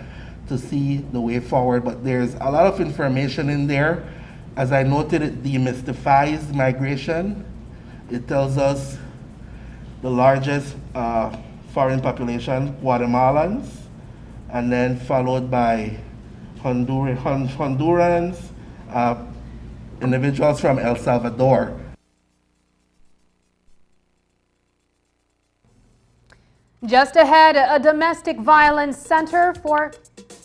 to see the way forward. But there's a lot of information in there. As I noted, it demystifies migration. It tells us the largest foreign population, Guatemalans, and then followed by Hondurans, individuals from El Salvador. Just ahead, a domestic violence center for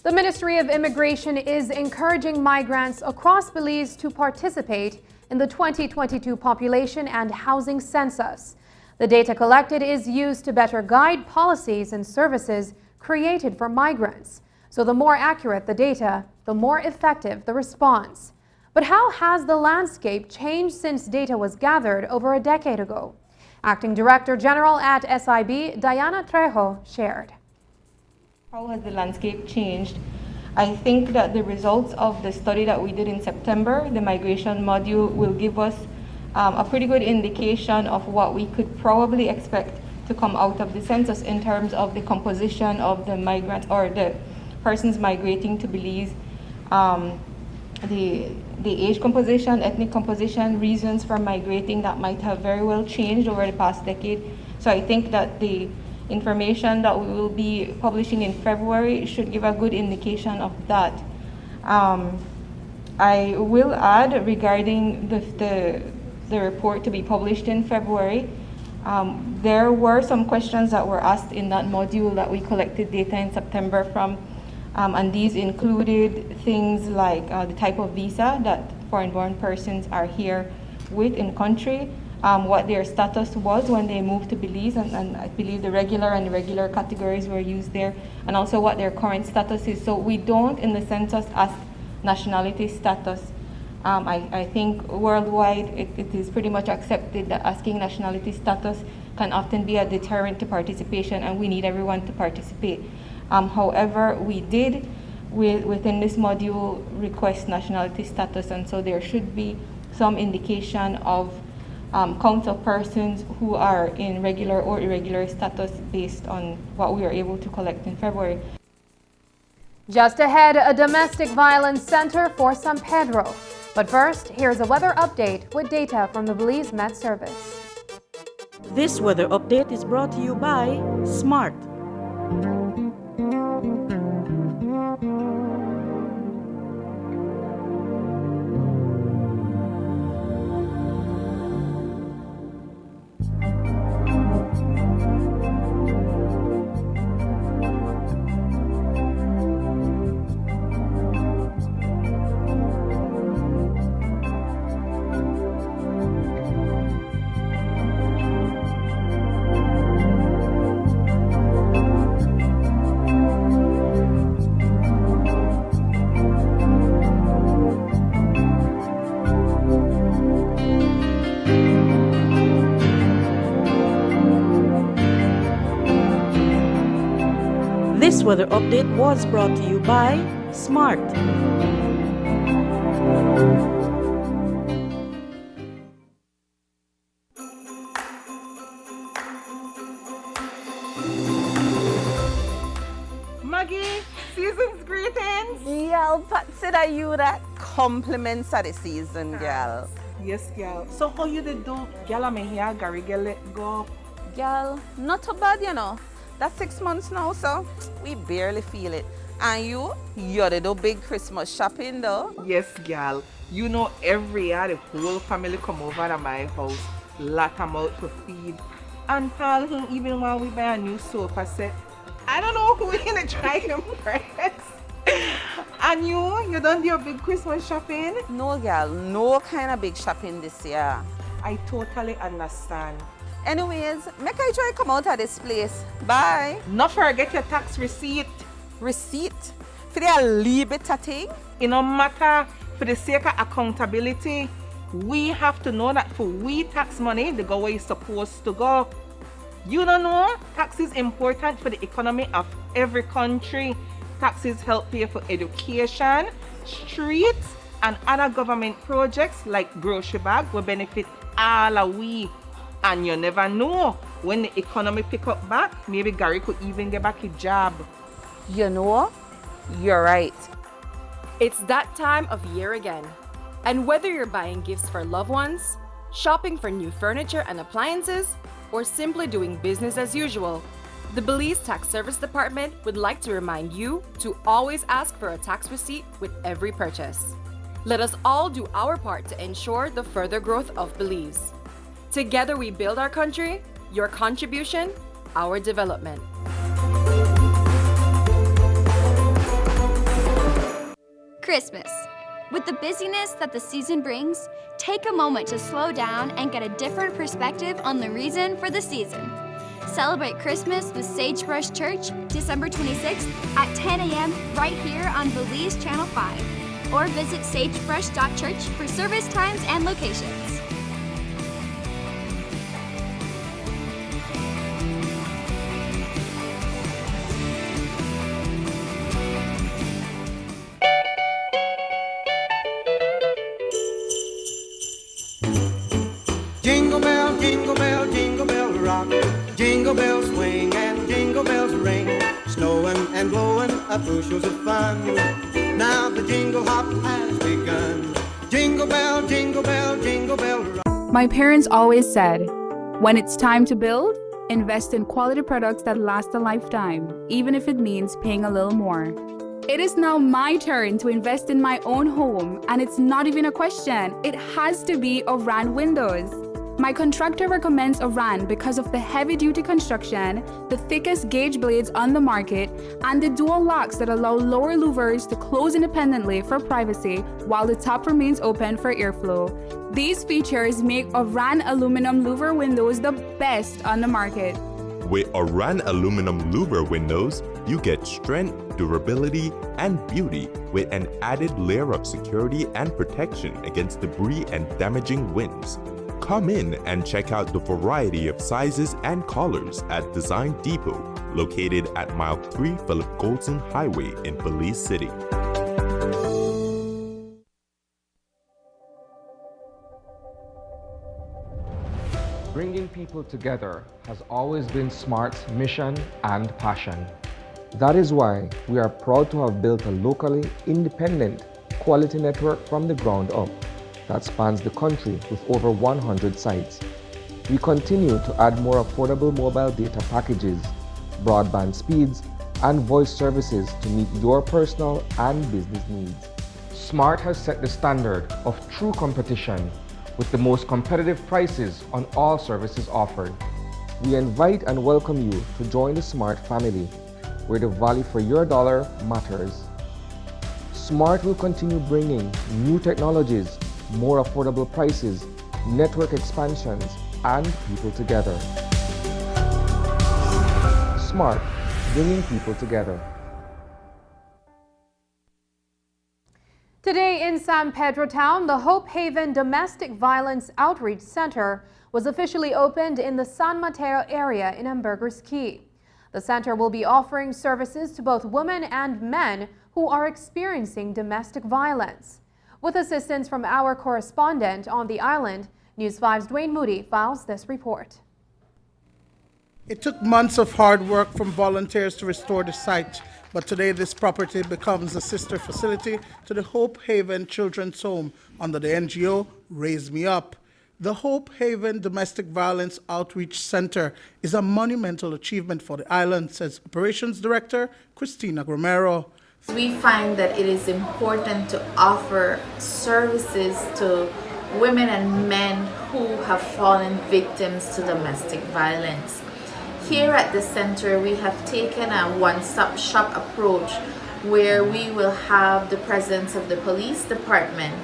the Ministry of Immigration is encouraging migrants across Belize to participate in the 2022 Population and Housing Census. The data collected is used to better guide policies and services created for migrants. So the more accurate the data, the more effective the response. But how has the landscape changed since data was gathered over a decade ago? Acting Director General at SIB, Diana Trejo, shared. How has the landscape changed? I think that the results of the study that we did in September, the migration module, will give us a pretty good indication of what we could probably expect to come out of the census in terms of the composition of the migrants or the persons migrating to Belize, the age composition, ethnic composition, reasons for migrating that might have very well changed over the past decade. So I think that the information that we will be publishing in February should give a good indication of that. I will add regarding the report to be published in February, there were some questions that were asked in that module that we collected data in September from, and these included things like the type of visa that foreign-born persons are here with in country, what their status was when they moved to Belize, and I believe the regular and irregular categories were used there, and also what their current status is. So we don't, in the census, ask nationality status. I think worldwide it is pretty much accepted that asking nationality status can often be a deterrent to participation, and we need everyone to participate. However, we did within this module request nationality status, and so there should be some indication of count of persons who are in regular or irregular status based on what we were able to collect in February. Just ahead, a domestic violence center for San Pedro. But first, here's a weather update with data from the Belize Met Service. This weather update is brought to you by SMART. This weather update was brought to you by SMART. Maggie, season's greetings. Y'all, Patsy, that you that compliments of the season, girl. Yes, girl. So how you did do, girl, I'm here, Gary, girl, let go. Girl, not too bad, you know. That's 6 months now, so we barely feel it. And you're the do big Christmas shopping though. Yes, girl. You know every year the whole family come over to my house. Lot them out to feed. And Paul, even when we buy a new sofa set, I don't know who we're gonna try to impress. And you done your big Christmas shopping? No, girl, no kind of big shopping this year. I totally understand. Anyways, make I try to come out of this place. Bye. Not forget your tax receipt. Receipt? For the leave it a thing? It no matter, for the sake of accountability, we have to know that for we tax money, they go where it's supposed to go. You don't know, tax is important for the economy of every country. Taxes help pay for education, streets, and other government projects like grocery bag will benefit all of we. And you never know, when the economy pick up back, maybe Gary could even get back a job. You know, you're right. It's that time of year again. And whether you're buying gifts for loved ones, shopping for new furniture and appliances, or simply doing business as usual, the Belize Tax Service Department would like to remind you to always ask for a tax receipt with every purchase. Let us all do our part to ensure the further growth of Belize. Together we build our country, your contribution, our development. Christmas. With the busyness that the season brings, take a moment to slow down and get a different perspective on the reason for the season. Celebrate Christmas with Sagebrush Church, December 26th at 10 a.m. right here on Belize Channel 5. Or visit sagebrush.church for service times and locations. Jingle bell, jingle bell, jingle bell rock. Jingle bells swing and jingle bells ring. Snowing and blowing up bushels of fun. Now the jingle hop has begun. Jingle bell, jingle bell, jingle bell rock. My parents always said, when it's time to build, invest in quality products that last a lifetime, even if it means paying a little more. It is now my turn to invest in my own home, and it's not even a question. It has to be Ovran Windows. My contractor recommends a RAN because of the heavy-duty construction, the thickest gauge blades on the market, and the dual locks that allow lower louvers to close independently for privacy while the top remains open for airflow. These features make a RAN aluminum louver windows the best on the market. With a RAN aluminum louver windows, you get strength, durability, and beauty with an added layer of security and protection against debris and damaging winds. Come in and check out the variety of sizes and colors at Design Depot, located at Mile 3 Philip Goldson Highway in Belize City. Bringing people together has always been SMART's mission and passion. That is why we are proud to have built a locally independent quality network from the ground up that spans the country with over 100 sites. We continue to add more affordable mobile data packages, broadband speeds, and voice services to meet your personal and business needs. SMART has set the standard of true competition with the most competitive prices on all services offered. We invite and welcome you to join the SMART family, where the value for your dollar matters. SMART will continue bringing new technologies, more affordable prices, network expansions, and people together. SMART, bringing people together. Today in San Pedro Town, the Hope Haven Domestic Violence Outreach Center was officially opened in the San Mateo area in Hamburgers Key. The center will be offering services to both women and men who are experiencing domestic violence. With assistance from our correspondent on the island, News 5's Dwayne Moody files this report. It took months of hard work from volunteers to restore the site, but today this property becomes a sister facility to the Hope Haven Children's Home under the NGO Raise Me Up. The Hope Haven Domestic Violence Outreach Center is a monumental achievement for the island, says Operations Director Christina Romero. We find that it is important to offer services to women and men who have fallen victims to domestic violence. Here at the center, we have taken a one-stop shop approach where we will have the presence of the police department,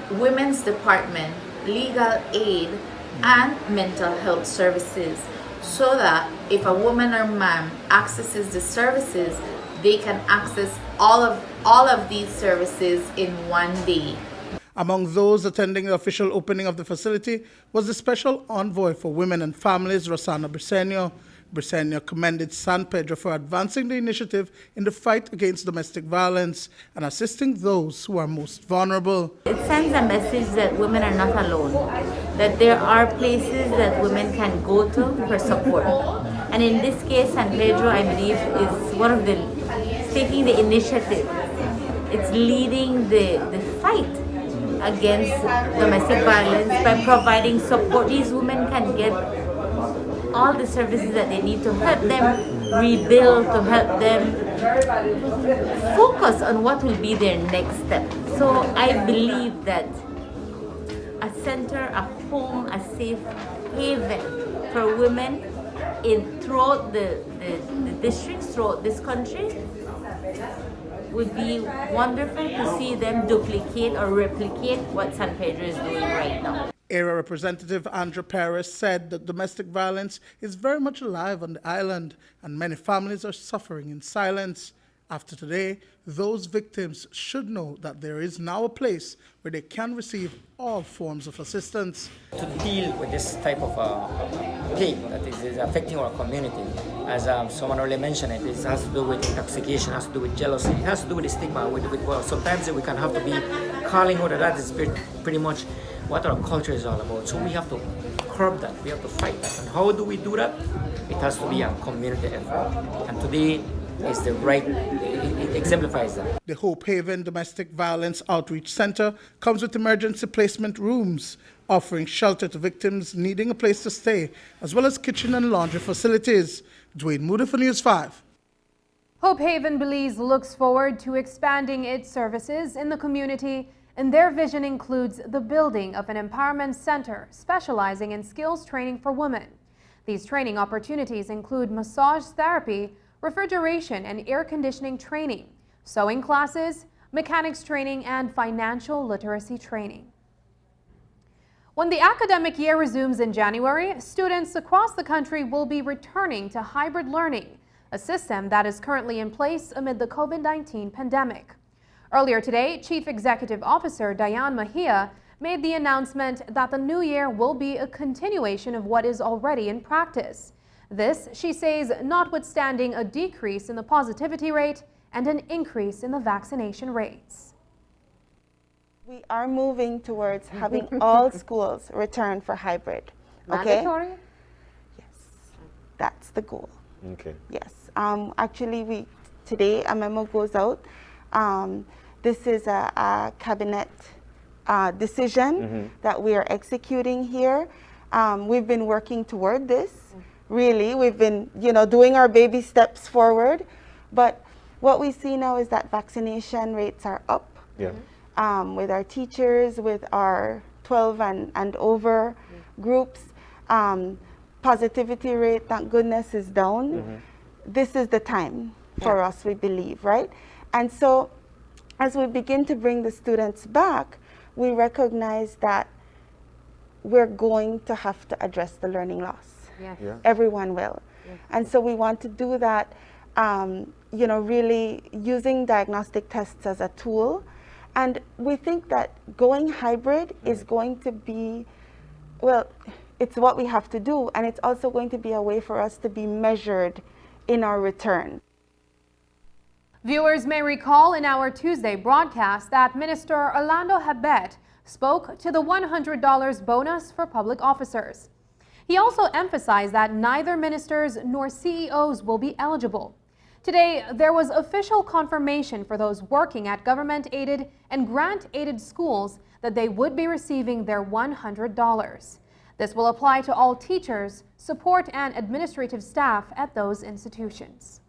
women's department, legal aid, and mental health services, so that if a woman or man accesses the services, they can access all of these services in one day. Among those attending the official opening of the facility was the Special Envoy for Women and Families, Rosanna Briceño. Briceño commended San Pedro for advancing the initiative in the fight against domestic violence and assisting those who are most vulnerable. It sends a message that women are not alone, that there are places that women can go to for support. And in this case, San Pedro, I believe, is one of the taking the initiative. It's leading the fight against domestic violence by providing support. These women can get all the services that they need to help them rebuild, to help them focus on what will be their next step. So I believe that a center, a home, a safe haven for women throughout the districts, throughout this country, would be wonderful to see them duplicate or replicate what San Pedro is doing right now. Area Representative Andrew Paris said that domestic violence is very much alive on the island and many families are suffering in silence. After today, those victims should know that there is now a place where they can receive all forms of assistance. To deal with this type of plague that is affecting our community, as someone earlier mentioned, it has to do with intoxication, has to do with jealousy, it has to do with the stigma. Well, sometimes we can have to be calling out that is pretty much what our culture is all about. So we have to curb that, we have to fight that. And how do we do that? It has to be a community effort. And today is the right, it exemplifies that. The Hope Haven Domestic Violence Outreach Center comes with emergency placement rooms, offering shelter to victims needing a place to stay, as well as kitchen and laundry facilities. Dwayne Moody for News 5. Hope Haven Belize looks forward to expanding its services in the community and their vision includes the building of an empowerment center specializing in skills training for women. These training opportunities include massage therapy, refrigeration and air conditioning training, sewing classes, mechanics training, and financial literacy training. When the academic year resumes in January, students across the country will be returning to hybrid learning, a system that is currently in place amid the COVID-19 pandemic. Earlier today, Chief Executive Officer Diane Mejia made the announcement that the new year will be a continuation of what is already in practice. This, she says, notwithstanding a decrease in the positivity rate and an increase in the vaccination rates. We are moving towards having all schools return for hybrid. Okay? Mandatory? Yes, that's the goal. Okay. Yes. Actually, today a memo goes out. This is a cabinet decision that we are executing here. We've been working toward this. Really, we've been, doing our baby steps forward. But what we see now is that vaccination rates are up. Yeah. With our teachers, with our 12 and over groups. Positivity rate, thank goodness, is down. This is the time for us, we believe, right? And so as we begin to bring the students back, we recognize that we're going to have to address the learning loss. Yes. Yeah. Everyone will. Yes. And so we want to do that, really using diagnostic tests as a tool. And we think that going hybrid is going to be, well, it's what we have to do, and it's also going to be a way for us to be measured in our return. Viewers may recall in our Tuesday broadcast that Minister Orlando Habet spoke to the $100 bonus for public officers. He also emphasized that neither ministers nor CEOs will be eligible. Today, there was official confirmation for those working at government-aided and grant-aided schools that they would be receiving their $100. This will apply to all teachers, support, and administrative staff at those institutions.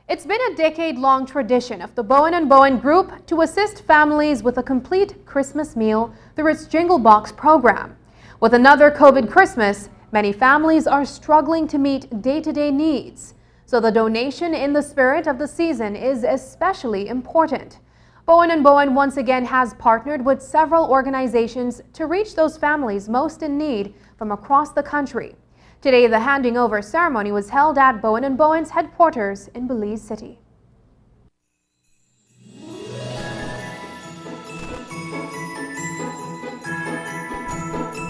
It's been a decade-long tradition of the Bowen & Bowen Group to assist families with a complete Christmas meal through its Jingle Box program. With another COVID Christmas, many families are struggling to meet day-to-day needs. So the donation in the spirit of the season is especially important. Bowen & Bowen once again has partnered with several organizations to reach those families most in need from across the country. Today, the handing over ceremony was held at Bowen & Bowen's headquarters in Belize City.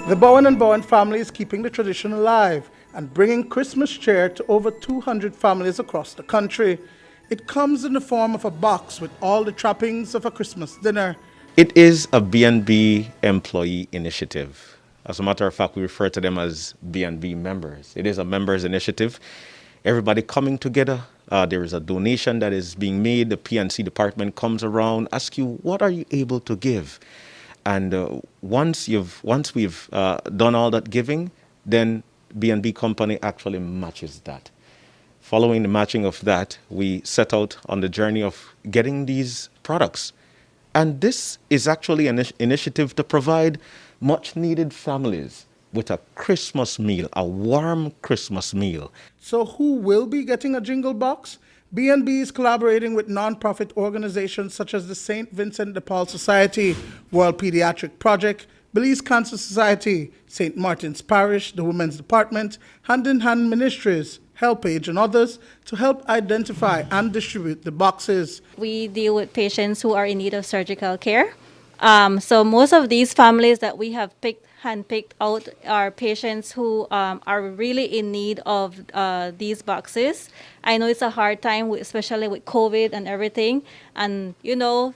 The Bowen & Bowen family is keeping the tradition alive and bringing Christmas cheer to over 200 families across the country. It comes in the form of a box with all the trappings of a Christmas dinner. It is a B&B employee initiative. As a matter of fact, we refer to them as B&B members. It is a members initiative. Everybody coming together. There is a donation that is being made. The P&C department comes around, asks you, what are you able to give? And once we've done all that giving, then B&B company actually matches that. Following the matching of that, we set out on the journey of getting these products. And this is actually an initiative to provide much needed families with a Christmas meal, a warm Christmas meal. So who will be getting a Jingle Box? B&B is collaborating with non-profit organizations such as the St. Vincent de Paul Society, World Pediatric Project, Belize Cancer Society, St. Martin's Parish, the Women's Department, Hand in Hand Ministries, HelpAge, and others to help identify and distribute the boxes. We deal with patients who are in need of surgical care. So most of these families that we have handpicked out are patients who are really in need of these boxes. I know it's a hard time, especially with COVID and everything. And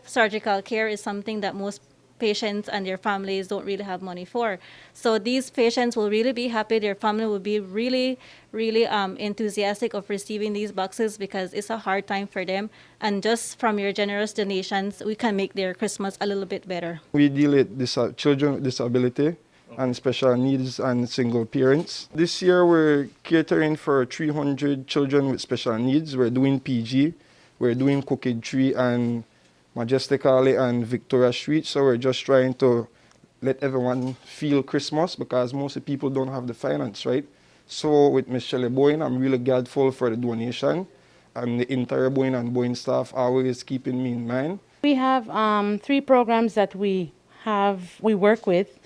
surgical care is something that most patients and their families don't really have money for. So these patients will really be happy. Their family will be really, really enthusiastic of receiving these boxes because it's a hard time for them. And just from your generous donations, we can make their Christmas a little bit better. We deal with children with disability and special needs and single parents. This year we're catering for 300 children with special needs. We're doing PG, we're doing cookie tree, and Majestic Alley and Victoria Street. So we're just trying to let everyone feel Christmas because most of the people don't have the finance, right? So with Ms. Shelley Boyne, I'm really grateful for the donation, and the entire Boyne and Boyne staff always keeping me in mind. We have 3 programs that we work with.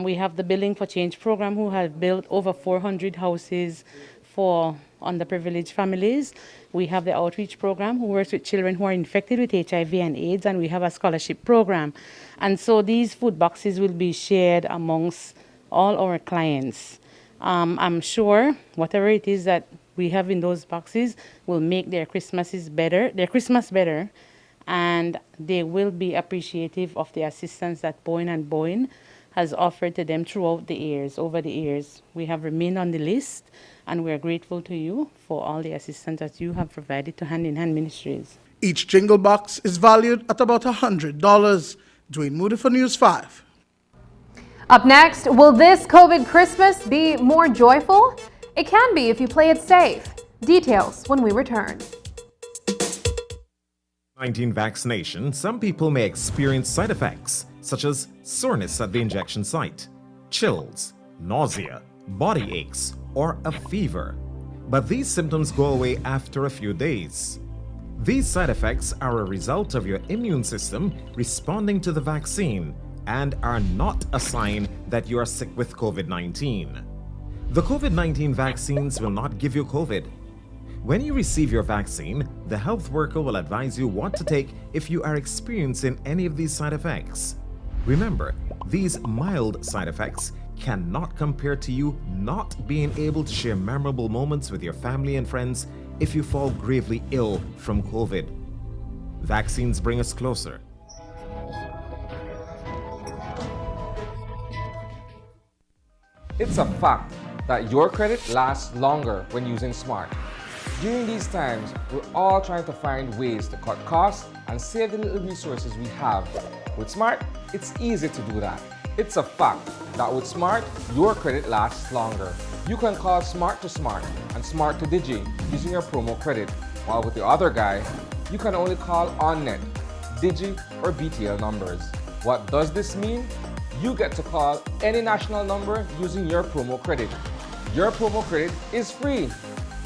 We have the Building for Change program, who have built over 400 houses for underprivileged families. We have the outreach program, who works with children who are infected with HIV and AIDS, and we have a scholarship program. And so these food boxes will be shared amongst all our clients. I'm sure whatever it is that we have in those boxes will make their Christmas better, and they will be appreciative of the assistance that Boyne and Boyne has offered to them over the years. We have remained on the list, and we are grateful to you for all the assistance that you have provided to Hand in Hand Ministries. Each jingle box is valued at about $100. Dwayne Moody for News 5. Up next, will this COVID Christmas be more joyful? It can be if you play it safe. Details when we return. COVID-19 vaccination, some people may experience side effects such as soreness at the injection site, chills, nausea, body aches, or a fever. But these symptoms go away after a few days. These side effects are a result of your immune system responding to the vaccine and are not a sign that you are sick with COVID-19. The COVID-19 vaccines will not give you COVID. When you receive your vaccine, the health worker will advise you what to take if you are experiencing any of these side effects. Remember, these mild side effects cannot compare to you not being able to share memorable moments with your family and friends if you fall gravely ill from COVID. Vaccines bring us closer. It's a fact that your credit lasts longer when using Smart. During these times, we're all trying to find ways to cut costs and save the little resources we have. With Smart, it's easy to do that. It's a fact that with Smart, your credit lasts longer. You can call Smart to Smart and Smart to Digi using your promo credit, while with the other guy, you can only call OnNet, Digi, or BTL numbers. What does this mean? You get to call any national number using your promo credit. Your promo credit is free,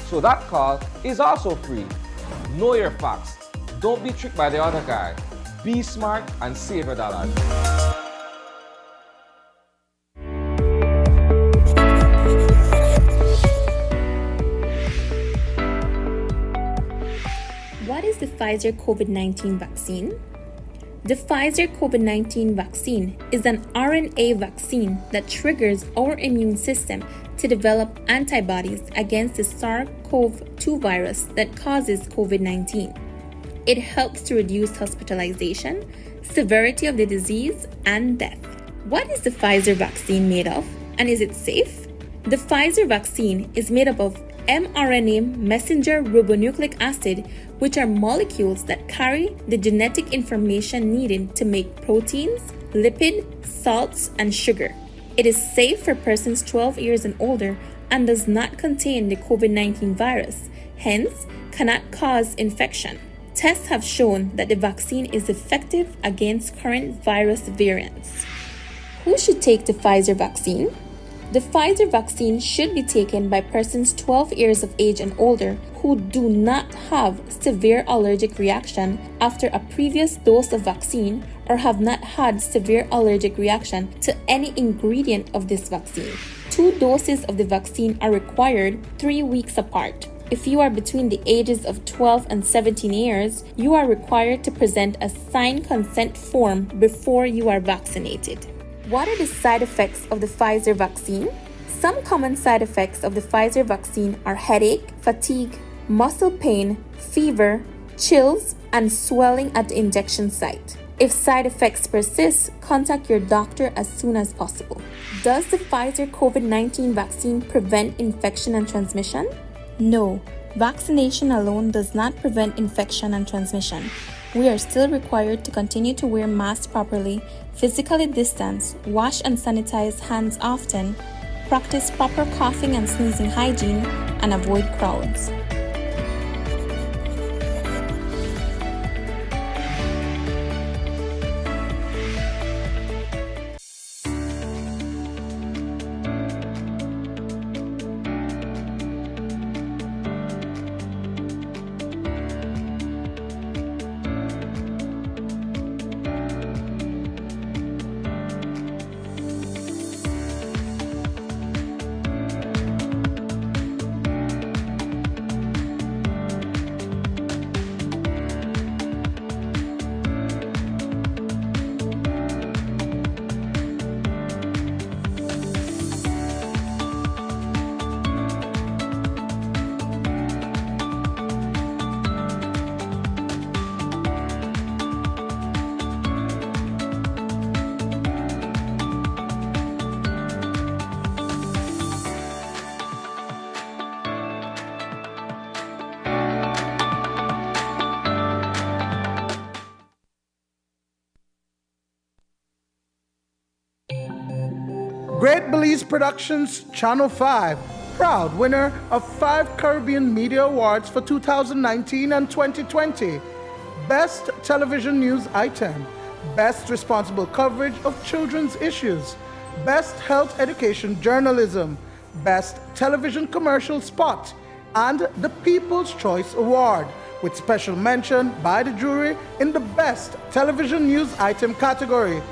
so that call is also free. Know your facts. Don't be tricked by the other guy. Be smart and save your dollars. What is the Pfizer COVID-19 vaccine? The Pfizer COVID-19 vaccine is an RNA vaccine that triggers our immune system to develop antibodies against the SARS-CoV-2 virus that causes COVID-19. It helps to reduce hospitalization, severity of the disease, and death. What is the Pfizer vaccine made of, and is it safe? The Pfizer vaccine is made up of mRNA messenger ribonucleic acid, which are molecules that carry the genetic information needed to make proteins, lipid, salts, and sugar. It is safe for persons 12 years and older and does not contain the COVID-19 virus, hence cannot cause infection. Tests have shown that the vaccine is effective against current virus variants. Who should take the Pfizer vaccine? The Pfizer vaccine should be taken by persons 12 years of age and older who do not have severe allergic reaction after a previous dose of vaccine or have not had severe allergic reaction to any ingredient of this vaccine. 2 doses of the vaccine are required 3 weeks apart. If you are between the ages of 12 and 17 years, you are required to present a signed consent form before you are vaccinated. What are the side effects of the Pfizer vaccine? Some common side effects of the Pfizer vaccine are headache, fatigue, muscle pain, fever, chills, and swelling at the injection site. If side effects persist, contact your doctor as soon as possible. Does the Pfizer COVID-19 vaccine prevent infection and transmission? No, vaccination alone does not prevent infection and transmission. We are still required to continue to wear masks properly, physically distance, wash and sanitize hands often, practice proper coughing and sneezing hygiene, and avoid crowds. Great Belize Productions, Channel 5, proud winner of 5 Caribbean Media Awards for 2019 and 2020. Best Television News Item, Best Responsible Coverage of Children's Issues, Best Health Education Journalism, Best Television Commercial Spot, and the People's Choice Award, with special mention by the jury in the Best Television News Item category.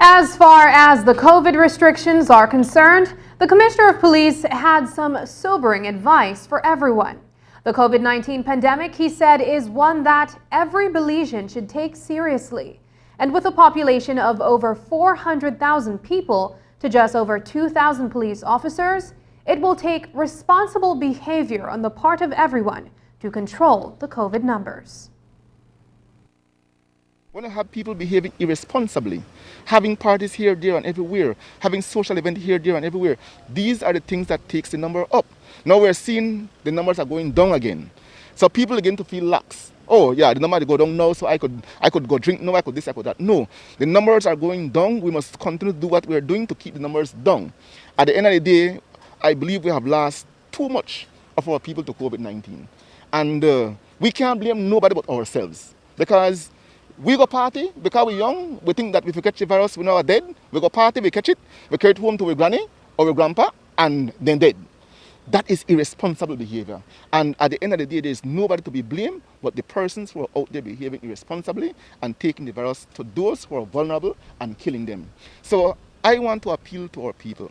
As far as the COVID restrictions are concerned, the Commissioner of Police had some sobering advice for everyone. The COVID-19 pandemic, he said, is one that every Belizean should take seriously. And with a population of over 400,000 people to just over 2,000 police officers, it will take responsible behavior on the part of everyone to control the COVID numbers. When you have people behaving irresponsibly, having parties here, there, and everywhere, having social events here, there, and everywhere, these are the things that takes the number up. Now we're seeing the numbers are going down again. So people begin to feel lax. Oh yeah, the number go down now, so I could go drink, no, I could this, I could that. No, the numbers are going down. We must continue to do what we're doing to keep the numbers down. At the end of the day, I believe we have lost too much of our people to COVID-19. And we can't blame nobody but ourselves. Because we go party, because we're young, we think that if we catch the virus, we're not dead. We go party, we catch it, we carry it home to our granny or our grandpa, and then dead. That is irresponsible behavior. And at the end of the day, there's nobody to be blamed but the persons who are out there behaving irresponsibly and taking the virus to those who are vulnerable and killing them. So I want to appeal to our people.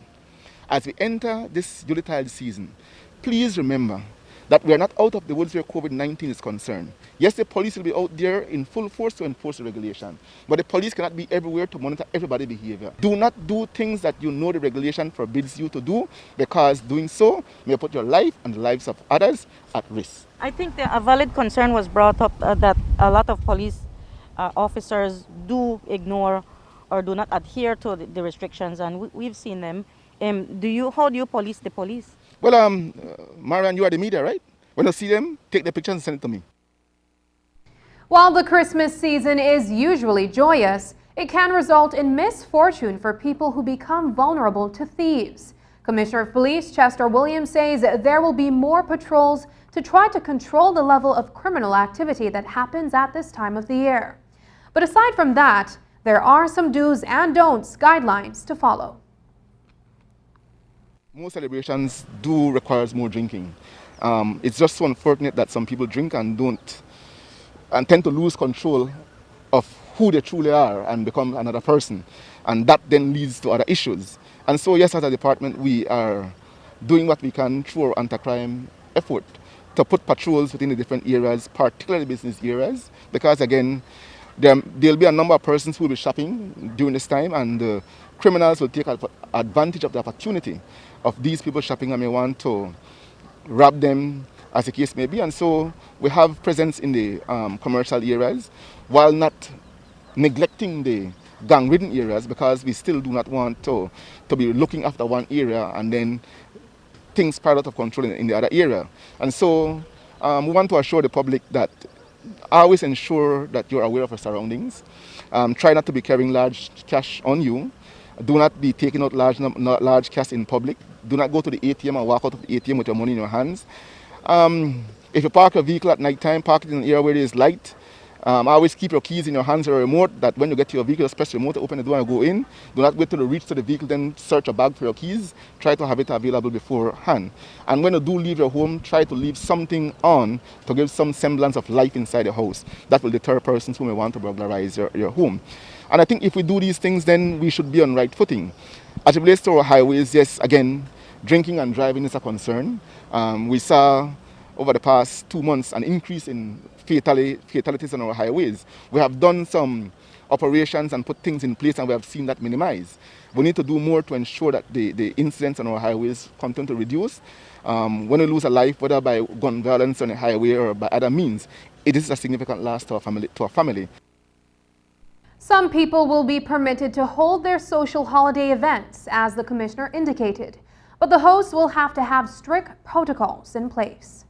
As we enter this Yuletide season, please remember that we are not out of the woods where COVID-19 is concerned. Yes, the police will be out there in full force to enforce the regulation, but the police cannot be everywhere to monitor everybody's behavior. Do not do things that you know the regulation forbids you to do, because doing so may put your life and the lives of others at risk. I think a valid concern was brought up that a lot of police officers do ignore or do not adhere to the restrictions, and we've seen them. How do you police the police? Well, Marian, you are the media, right? When you see them, take the picture and send it to me. While the Christmas season is usually joyous, it can result in misfortune for people who become vulnerable to thieves. Commissioner of Police Chester Williams says there will be more patrols to try to control the level of criminal activity that happens at this time of the year. But aside from that, there are some do's and don'ts guidelines to follow. Most celebrations do require more drinking. It's just so unfortunate that some people drink and tend to lose control of who they truly are and become another person. And that then leads to other issues. And so yes, as a department, we are doing what we can through our anti-crime effort to put patrols within the different areas, particularly business areas, because again, there'll be a number of persons who will be shopping during this time, and criminals will take advantage of the opportunity of these people shopping and may want to rob them, as the case may be. And so we have presence in the commercial areas while not neglecting the gang-ridden areas, because we still do not want to be looking after one area and then things spiral out of control in the other area. And so we want to assure the public that always ensure that you're aware of your surroundings. Try not to be carrying large cash on you. Do not be taking out large cash in public. Do not go to the ATM and walk out of the ATM with your money in your hands. If you park a vehicle at night time, park it in an area where there is light. Always keep your keys in your hands or a remote, that when you get to your vehicle, just press the remote to open the door and go in. Do not wait till you reach to the vehicle, then search a bag for your keys. Try to have it available beforehand. And when you do leave your home, try to leave something on to give some semblance of life inside the house. That will deter persons who may want to burglarize your home. And I think if we do these things, then we should be on right footing. As it relates to our highways, yes, again, drinking and driving is a concern. We saw over the past 2 months an increase in fatalities on our highways. We have done some operations and put things in place, and we have seen that minimize. We need to do more to ensure that the incidents on our highways continue to reduce. When we lose a life, whether by gun violence on a highway or by other means, it is a significant loss to our family. Some people will be permitted to hold their social holiday events, as the commissioner indicated, but the hosts will have to have strict protocols in place.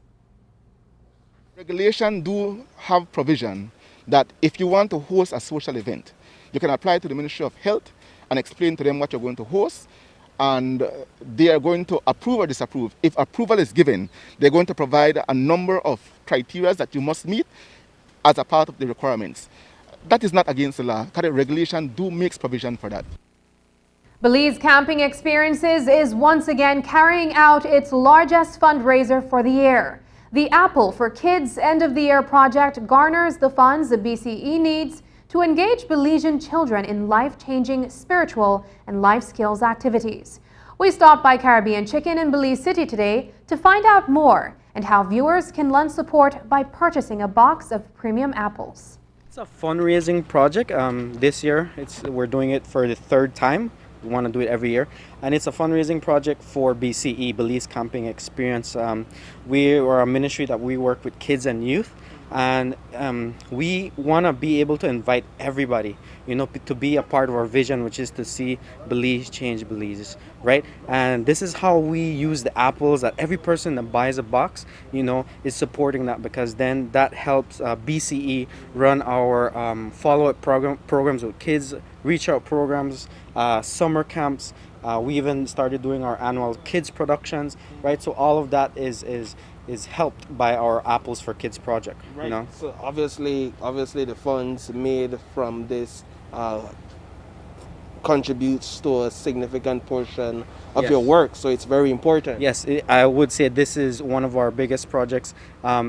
Regulation do have provision that if you want to host a social event, you can apply to the Ministry of Health and explain to them what you're going to host, and they are going to approve or disapprove. If approval is given, they're going to provide a number of criteria that you must meet as a part of the requirements. That is not against the law. Current regulation do makes provision for that. Belize Camping Experiences is once again carrying out its largest fundraiser for the year. The Apple for Kids End of the Year project garners the funds the BCE needs to engage Belizean children in life-changing spiritual and life skills activities. We stopped by Caribbean Chicken in Belize City today to find out more and how viewers can lend support by purchasing a box of premium apples. It's a fundraising project. This year we're doing it for the third time. We want to do it every year, and it's a fundraising project for BCE, Belize Camping Experience. We are a ministry that we work with kids and youth, and we want to be able to invite everybody, to be a part of our vision, which is to see Belize change Belize, right? And this is how we use the apples, that every person that buys a box, is supporting that, because then that helps BCE run our follow-up programs with kids, reach out programs, summer camps. We even started doing our annual kids productions, right? So all of that is helped by our Apples for Kids project. Right. So obviously the funds made from this contributes to a significant portion of your work, so it's very important. Yes, I would say this is one of our biggest projects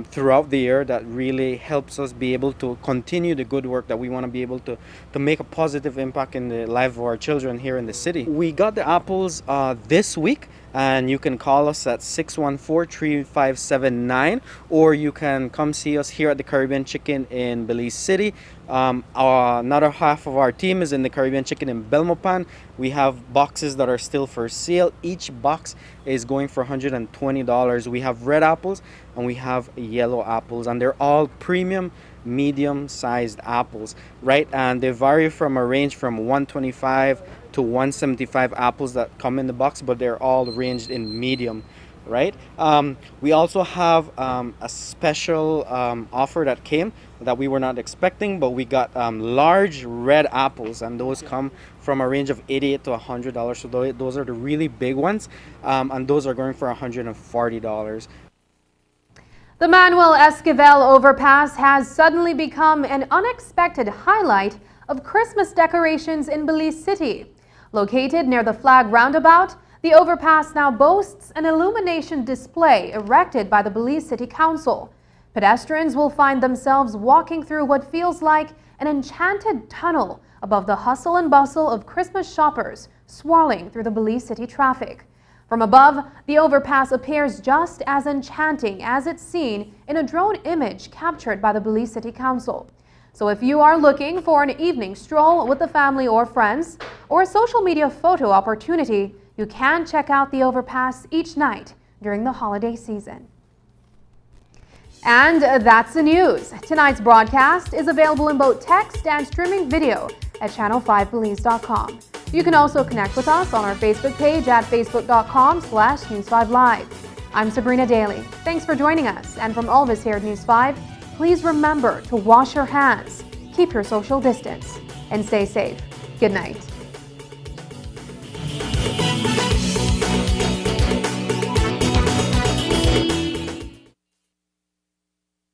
throughout the year that really helps us be able to continue the good work that we want to be able to make a positive impact in the life of our children here in the city. We got the apples this week, and you can call us at 614-3579, or you can come see us here at the Caribbean Chicken in Belize City. Another half of our team is in the Caribbean Chicken in Belmopan. We have boxes that are still for sale. Each box is going for $120. We have red apples and we have yellow apples, and they're all premium medium-sized apples, right? And they vary from a range from 125 to 175 apples that come in the box, but they're all ranged in medium, right? We also have a special offer that came that we were not expecting, but we got large red apples, and those come from a range of $88 to $100. So those are the really big ones, and those are going for $140. The Manuel Esquivel overpass has suddenly become an unexpected highlight of Christmas decorations in Belize City. Located near the flag roundabout, the overpass now boasts an illumination display erected by the Belize City Council. Pedestrians will find themselves walking through what feels like an enchanted tunnel above the hustle and bustle of Christmas shoppers swirling through the Belize City traffic. From above, the overpass appears just as enchanting as it's seen in a drone image captured by the Belize City Council. So if you are looking for an evening stroll with the family or friends, or a social media photo opportunity, you can check out the overpass each night during the holiday season. And that's the news. Tonight's broadcast is available in both text and streaming video at channel5belize.com. You can also connect with us on our Facebook page at facebook.com/News5Live. I'm Sabrina Daly. Thanks for joining us. And from all of us here at News 5, please remember to wash your hands, keep your social distance, and stay safe. Good night.